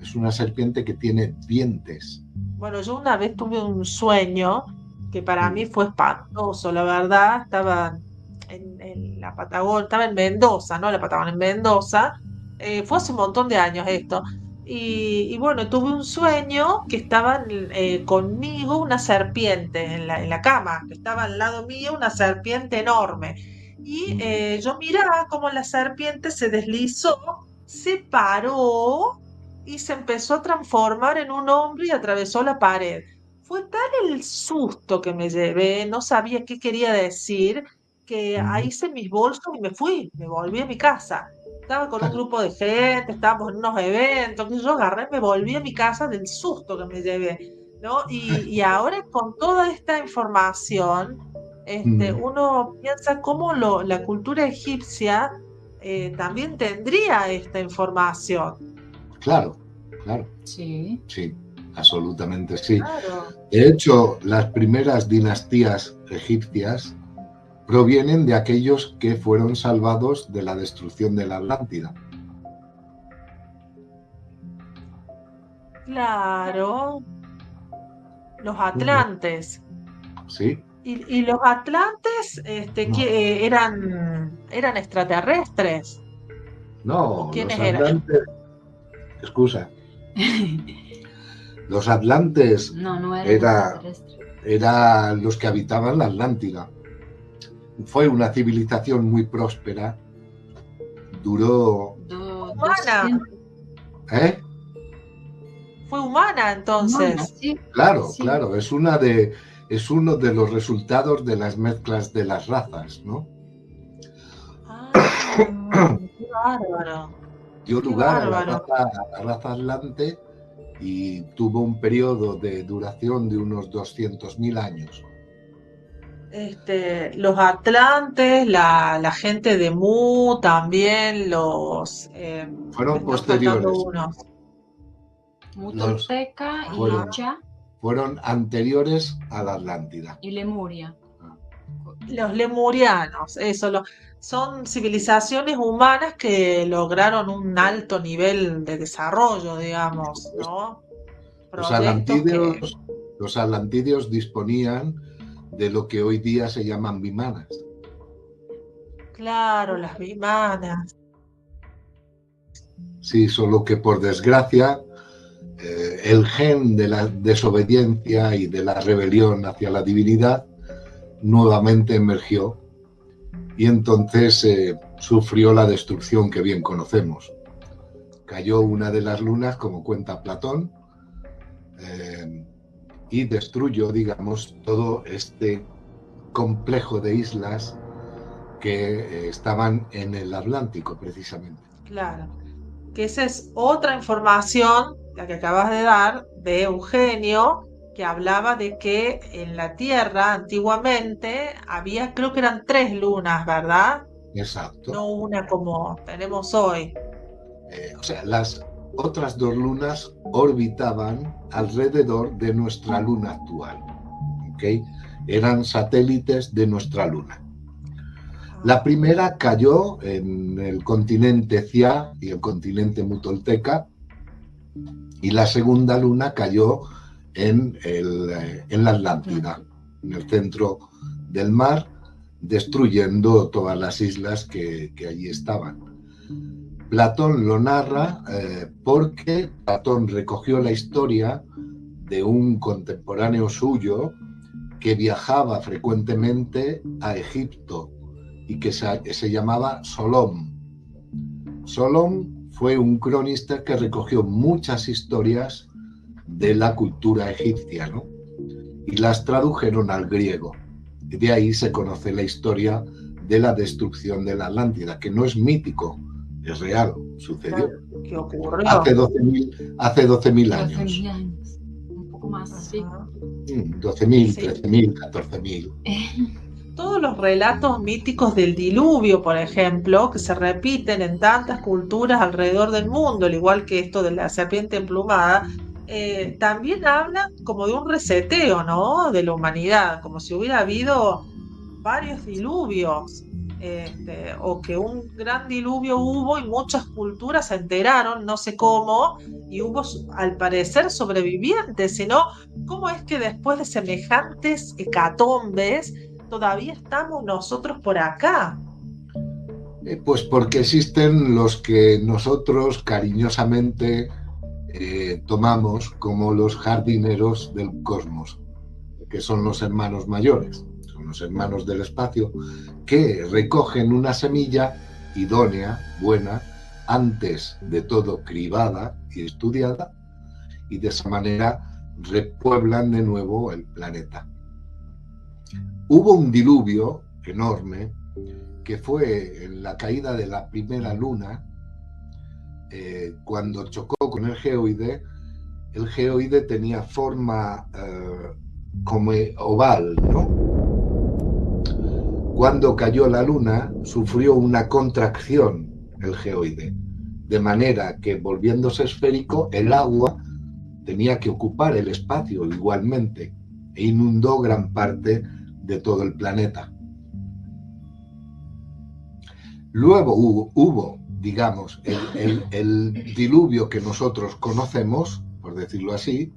es una serpiente que tiene dientes. Bueno, yo una vez tuve un sueño que para mí fue espantoso, la verdad. Estaba en la Patagonia, estaba en Mendoza, ¿no? La Patagonia, en Mendoza. Fue hace un montón de años esto. Y bueno, tuve un sueño que estaba conmigo una serpiente en la cama, que estaba al lado mío una serpiente enorme. Y yo miraba cómo la serpiente se deslizó, se paró y se empezó a transformar en un hombre y atravesó la pared. Fue tal el susto que me llevé, no sabía qué quería decir, que ahí hice mis bolsos y me fui, me volví a mi casa. Estaba con un grupo de gente, estábamos en unos eventos, que yo agarré, me volví a mi casa del susto que me llevé, ¿no? Y ahora con toda esta información, uno piensa cómo la cultura egipcia también tendría esta información. Claro. Sí. Sí, absolutamente sí. Claro. De hecho, las primeras dinastías egipcias provienen de aquellos que fueron salvados de la destrucción de la Atlántida. Claro, los atlantes. Sí. ¿Y los atlantes que eran extraterrestres? No, ¿Quiénes los atlantes... Excusa. Los atlantes no eran los que habitaban la Atlántida. Fue una civilización muy próspera. Duró... ¿Humana? Fue humana, entonces. Humana, sí. Claro, Sí. claro. Es uno de los resultados de las mezclas de las razas, ¿no? Qué bárbaro. Dio lugar a la raza atlante y tuvo un periodo de duración de unos 200.000 años. Los atlantes, la gente de Mu, también los... Fueron posteriores. Mu Tolteca y Licha. Fueron anteriores a la Atlántida. Y Lemuria. Los lemurianos, eso, son civilizaciones humanas que lograron un alto nivel de desarrollo, digamos, ¿no? Los atlantidios disponían de lo que hoy día se llaman vimanas. Claro, las vimanas. Sí, solo que por desgracia el gen de la desobediencia y de la rebelión hacia la divinidad nuevamente emergió y entonces sufrió la destrucción que bien conocemos. Cayó una de las lunas, como cuenta Platón, y destruyó, digamos, todo este complejo de islas que estaban en el Atlántico, precisamente. Claro, que esa es otra información, la que acabas de dar, de Eugenio, que hablaba de que en la Tierra antiguamente había, creo que eran 3 lunas, ¿verdad? Exacto. No una como tenemos hoy. O sea, las otras 2 lunas orbitaban alrededor de nuestra luna actual. ¿Okay? Eran satélites de nuestra luna. La primera cayó en el continente Cia y el continente Mutolteca, y la segunda luna cayó en la Atlántida, en el centro del mar, destruyendo todas las islas que allí estaban. Platón lo narra porque Platón recogió la historia de un contemporáneo suyo que viajaba frecuentemente a Egipto y que se llamaba Solón. Solón fue un cronista que recogió muchas historias de la cultura egipcia, ¿no? Y las tradujeron al griego. De ahí se conoce la historia de la destrucción de la Atlántida, que no es mítico, es real, sucedió. ¿Qué ocurrió? Hace 12.000 años. 12.000 años. Un poco más, sí. 12.000, Sí. 13.000, 14.000. Todos los relatos míticos del diluvio, por ejemplo, que se repiten en tantas culturas alrededor del mundo, al igual que esto de la serpiente emplumada, también hablan como de un reseteo, ¿no? De la humanidad, como si hubiera habido varios diluvios, o que un gran diluvio hubo y muchas culturas se enteraron, no sé cómo, y hubo al parecer sobrevivientes, sino cómo es que después de semejantes hecatombes todavía estamos nosotros por acá. Pues porque existen los que nosotros cariñosamente tomamos como los jardineros del cosmos, que son los hermanos mayores, son los hermanos del espacio, que recogen una semilla idónea, buena, antes de todo cribada y estudiada, y de esa manera repueblan de nuevo el planeta. Hubo un diluvio enorme que fue en la caída de la primera luna, cuando chocó con el geoide tenía forma como oval, ¿no? Cuando cayó la luna, sufrió una contracción el geoide, de manera que, volviéndose esférico, el agua tenía que ocupar el espacio igualmente e inundó gran parte de todo el planeta. Luego hubo, digamos, el diluvio que nosotros conocemos, por decirlo así,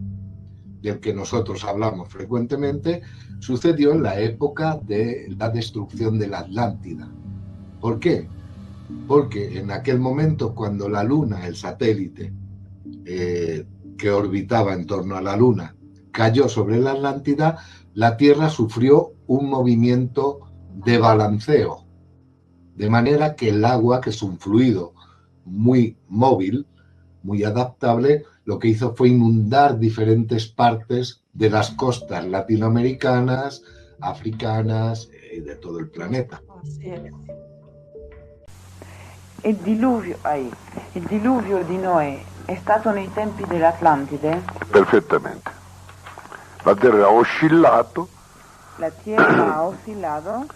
del que nosotros hablamos frecuentemente, sucedió en la época de la destrucción de la Atlántida. ¿Por qué? Porque en aquel momento, cuando la Luna, el satélite que orbitaba en torno a la Luna, cayó sobre la Atlántida, la Tierra sufrió un movimiento de balanceo, de manera que el agua, que es un fluido muy móvil, muy adaptable, lo que hizo fue inundar diferentes partes de las costas latinoamericanas, africanas y de todo el planeta. Así es. Il diluvio di Noè è stato nei tempi dell'Atlantide? Perfettamente. La terra ha oscillato La Tierra ha oscillato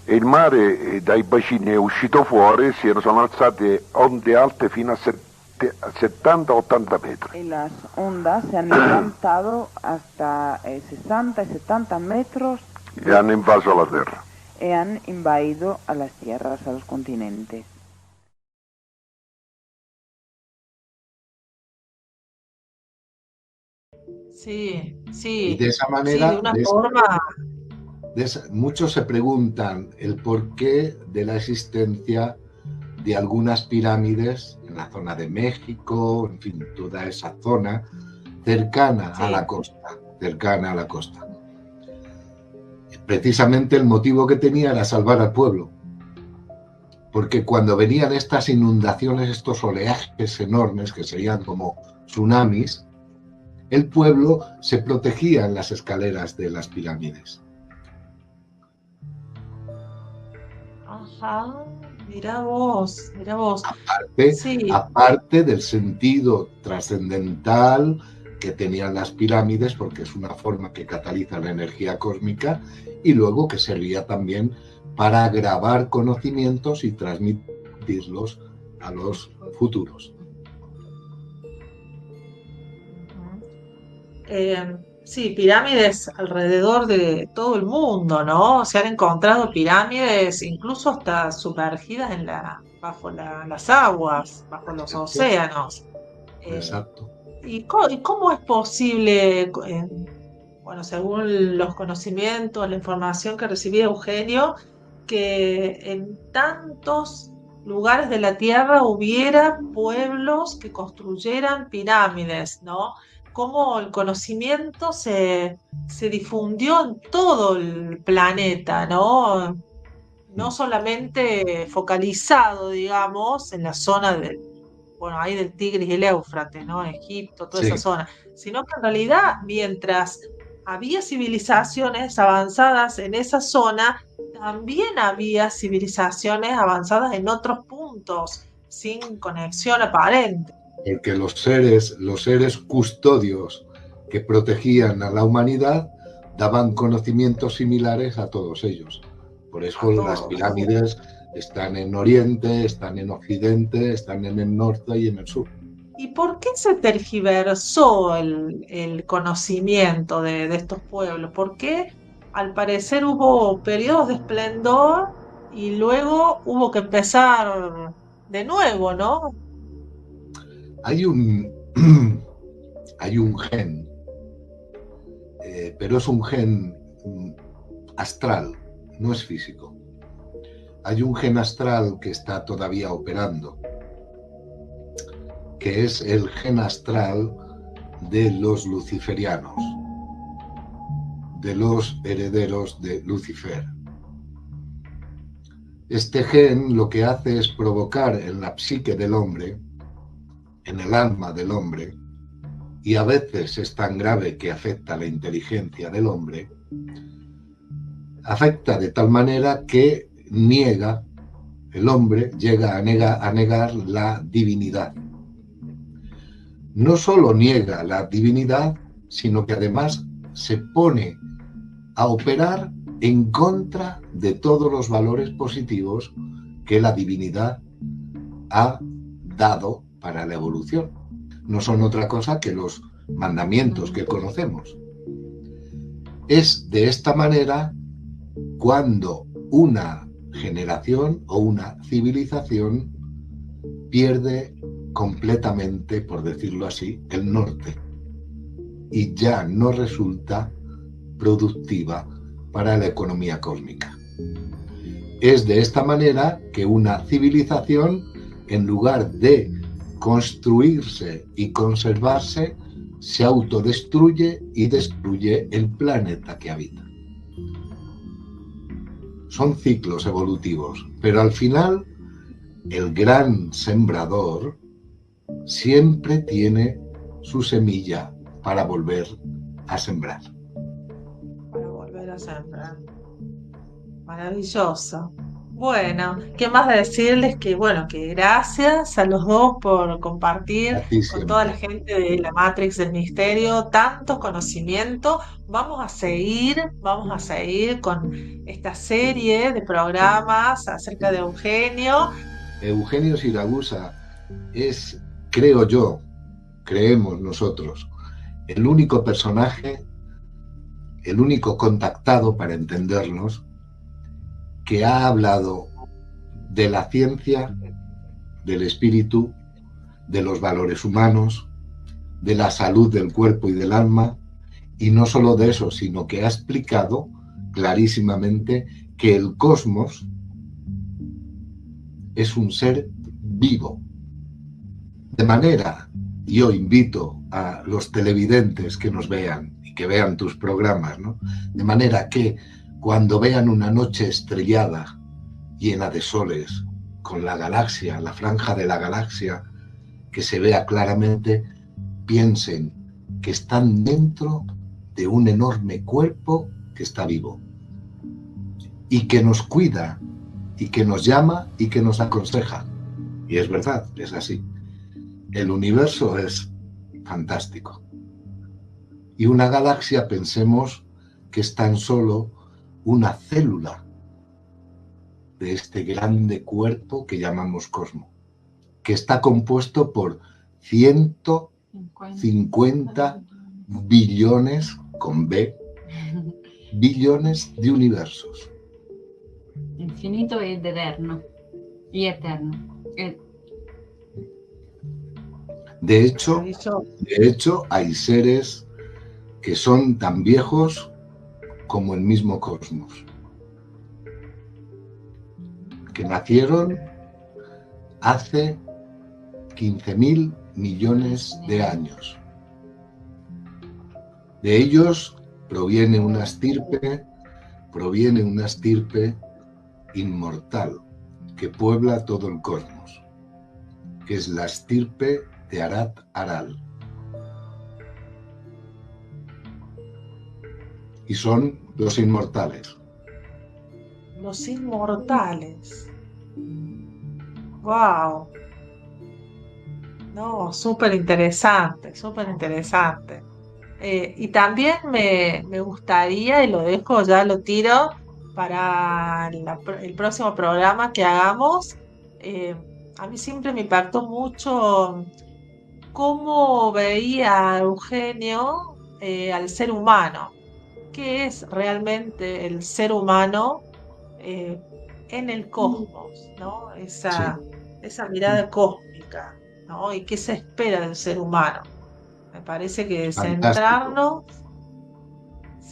e il mare dai bacini è uscito fuori e sono alzate onde alte fino a 70-80 metri. y las ondas se han levantado hasta 60 y 70 metros E hanno invaso la terra. y han invadido a las tierras, a los continentes. Sí, Y sí, de esa sí, manera, de una forma. muchos se preguntan el porqué de la existencia de algunas pirámides en la zona de México, en fin, toda esa zona cercana a la costa, Precisamente el motivo que tenía era salvar al pueblo, porque cuando venían estas inundaciones, estos oleajes enormes que serían como tsunamis, el pueblo se protegía en las escaleras de las pirámides. Ajá, mira vos, mira vos. Sí, Aparte del sentido trascendental que tenían las pirámides, porque es una forma que cataliza la energía cósmica, y luego que servía también para grabar conocimientos y transmitirlos a los futuros. sí, pirámides alrededor de todo el mundo, ¿no? Se han encontrado pirámides incluso hasta sumergidas bajo las aguas, bajo los océanos. Exacto. ¿Y cómo es posible, bueno, según los conocimientos, la información que recibí de Eugenio, que en tantos lugares de la Tierra hubiera pueblos que construyeran pirámides, ¿no? Cómo el conocimiento se difundió en todo el planeta, ¿no? No solamente focalizado, digamos, en la zona del bueno, ahí del Tigris y el Éufrates, ¿no? Egipto, toda Sí. esa zona, sino que en realidad mientras había civilizaciones avanzadas en esa zona, también había civilizaciones avanzadas en otros puntos, sin conexión aparente. Porque los seres custodios que protegían a la humanidad daban conocimientos similares a todos ellos. Por eso las pirámides están en Oriente, están en Occidente, están en el norte y en el sur. ¿Y por qué se tergiversó el conocimiento de estos pueblos? ¿Por qué al parecer hubo periodos de esplendor y luego hubo que empezar de nuevo, ¿no? Hay un gen, pero es un gen astral, no es físico. Hay un gen astral que está todavía operando, que es el gen astral de los luciferianos, de los herederos de Lucifer. Este gen lo que hace es provocar en la psique del hombre, en el alma del hombre, y a veces es tan grave que afecta la inteligencia del hombre, afecta de tal manera que el hombre llega a negar la divinidad. No solo niega la divinidad, sino que además se pone a operar en contra de todos los valores positivos que la divinidad ha dado para la evolución. No son otra cosa que los mandamientos que conocemos. Es de esta manera cuando una generación o una civilización pierde completamente, por decirlo así, el norte y ya no resulta productiva para la economía cósmica. Es de esta manera que una civilización, en lugar de construirse y conservarse, se autodestruye y destruye el planeta que habita. Son ciclos evolutivos, pero al final el gran sembrador siempre tiene su semilla para volver a sembrar. Para volver a sembrar. Maravilloso. Bueno, ¿qué más decirles? Que bueno, que gracias a los dos por compartir con toda la gente de la Matrix del Misterio tanto conocimiento. Vamos a seguir con esta serie de programas acerca de Eugenio. Eugenio Siragusa es, creo yo, creemos nosotros, el único personaje, el único contactado, para entendernos, que ha hablado de la ciencia, del espíritu, de los valores humanos, de la salud del cuerpo y del alma, y no solo de eso, sino que ha explicado clarísimamente que el cosmos es un ser vivo. De manera, yo invito a los televidentes que nos vean y que vean tus programas, ¿no? De manera que cuando vean una noche estrellada, llena de soles, con la galaxia, la franja de la galaxia, que se vea claramente, piensen que están dentro de un enorme cuerpo que está vivo y que nos cuida y que nos llama y que nos aconseja. Y es verdad, es así. El universo es fantástico. Y una galaxia, pensemos que es tan solo una célula de este grande cuerpo que llamamos cosmos, que está compuesto por 150 billones, con B, billones de universos. Infinito ed eterno. Y eterno. De hecho, hay seres que son tan viejos como el mismo cosmos, que nacieron hace 15.000 millones de años. De ellos proviene una estirpe inmortal que puebla todo el cosmos. que es la estirpe de Arat Aral. Y son los inmortales. Los inmortales. Wow. No, súper interesante, súper interesante. Y también me gustaría, y lo dejo, ya lo tiro para el próximo programa que hagamos. A mí siempre me impactó mucho cómo veía Eugenio al ser humano. ¿Qué es realmente el ser humano en el cosmos, ¿no? Esa mirada cósmica, ¿no? Y qué se espera del ser humano. Me parece que centrarnos,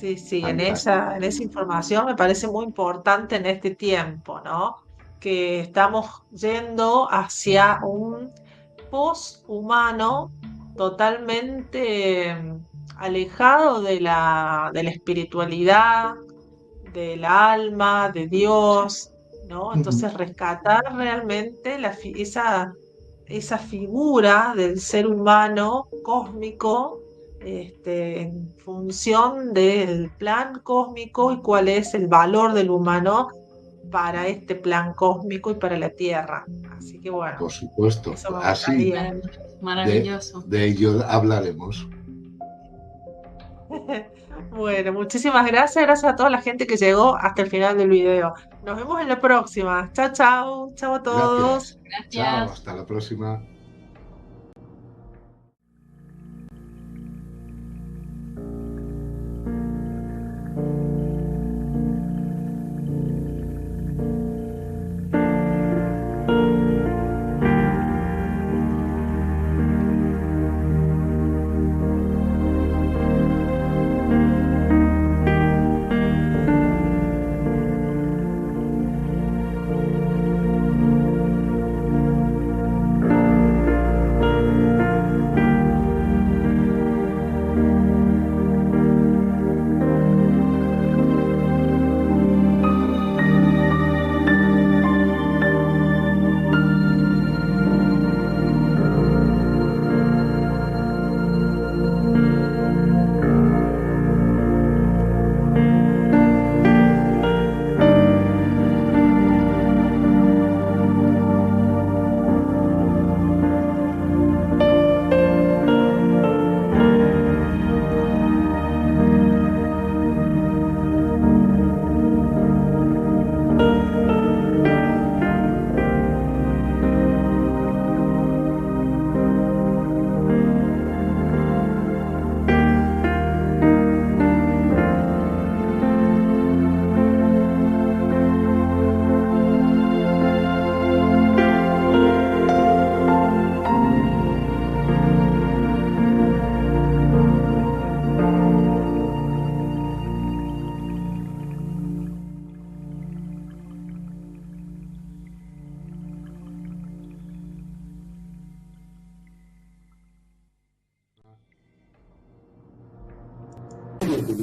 en esa información me parece muy importante en este tiempo, ¿no? Que estamos yendo hacia un post-humano totalmente alejado de la espiritualidad, del alma, de Dios, ¿no? Entonces rescatar realmente esa figura del ser humano cósmico en función del plan cósmico y cuál es el valor del humano para este plan cósmico y para la Tierra. Así que bueno. Por supuesto, así maravilloso. De ello hablaremos. Bueno, muchísimas gracias. Gracias a toda la gente que llegó hasta el final del video. Nos vemos en la próxima. Chao, chao. Chao a todos. Gracias. Chao, hasta la próxima.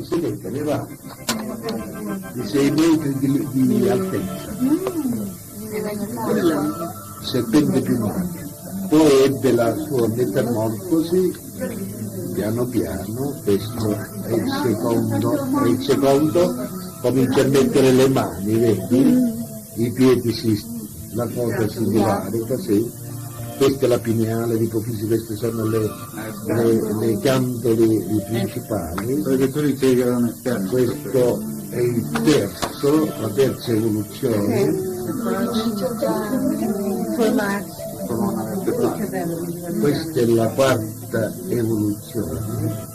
Che teneva di 6 metri di altezza, serpente piumato. Poi ebbe la sua metamorfosi piano piano, questo è il secondo comincia a mettere le mani, vedi? I piedi la cosa si divarica, sì. Questa è la pineale, dico fisica, queste sono le gambole principali. Questo è il terzo, la terza evoluzione. Questa è la quarta evoluzione.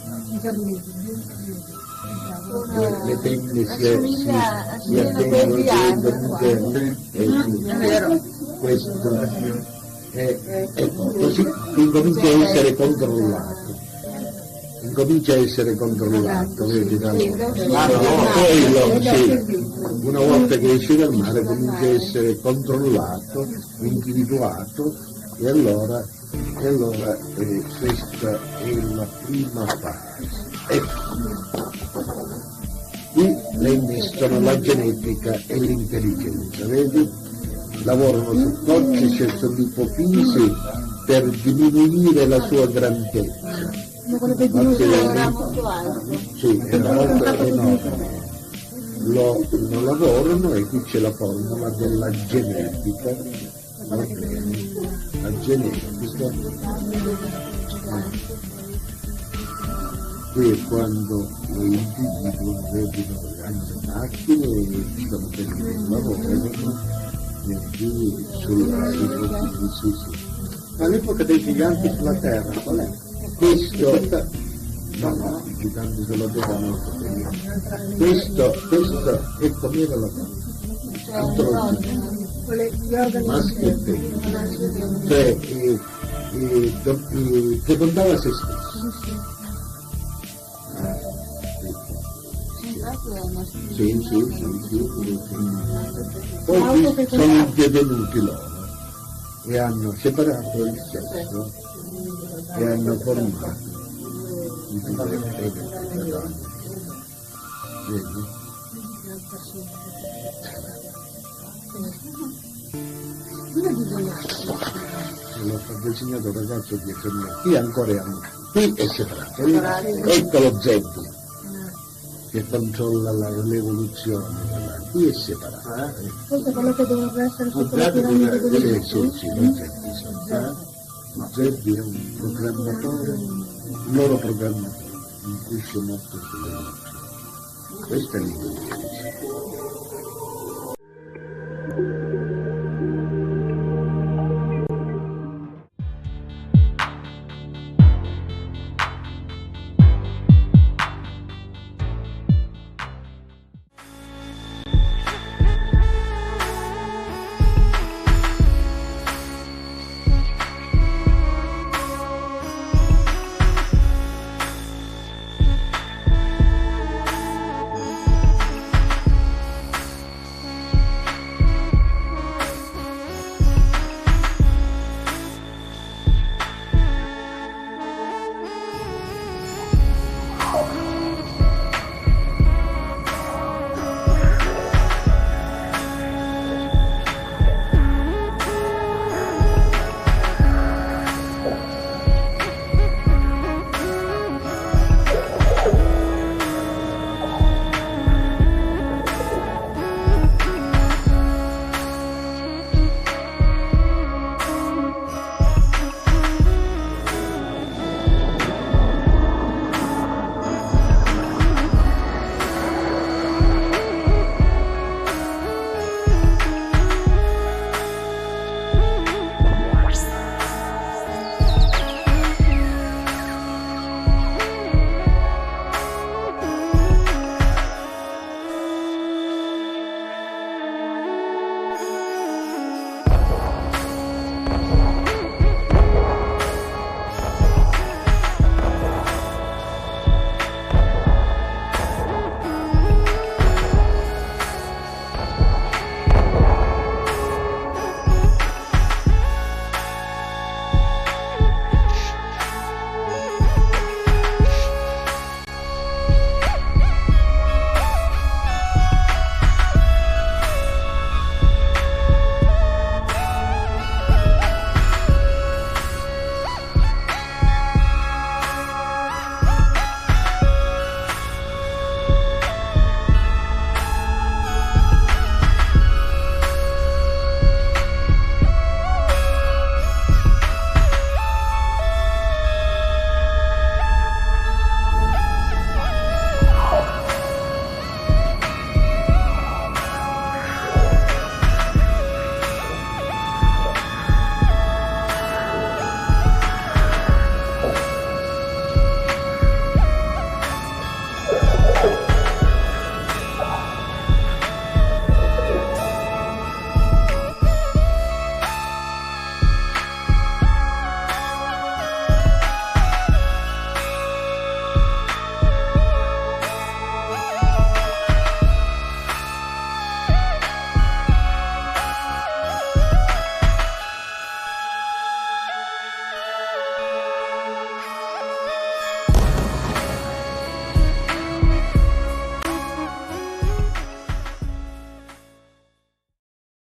Le penne si addendono all'interno. Questo così incomincia a essere controllato. Vedi, una volta che esce dal mare comincia a essere controllato, individuato, e allora questa è la prima fase. Qui le investono la genetica e l'intelligenza, vedi? Lavorano su cocci, c'è sull'ipofisi, per diminuire la sua grandezza. Quello che era molto alto. Sì, era molto enorme. Lo lavorano e qui c'è la formula della genetica, va bene, la genetica. Qui è quando gli individui hanno macchine e stanno prendendo il lavoro sulla sì. Ma l'epoca dei giganti sulla Terra, qual è? Questo no, i giganti sulla Terra non lo sapevo. Questo è come era la donna. Maschio e femmina. Cioè, fecondava se stesso. Sì. Poi sono intervenuti loro e hanno separato il sesso e hanno formato il vedi? L'ho disegnato un ragazzo dietro me, qui ancora è amico, qui è separato, ecco lo Zebbi che controlla l'evoluzione, qui è separato. Questo è quello che dovrebbe essere sotto la piramide delle Sì, lo Zebbi è un programmatore, un loro programmatore, in cui c'è molto sull'evoluzione. Questa è l'evoluzione.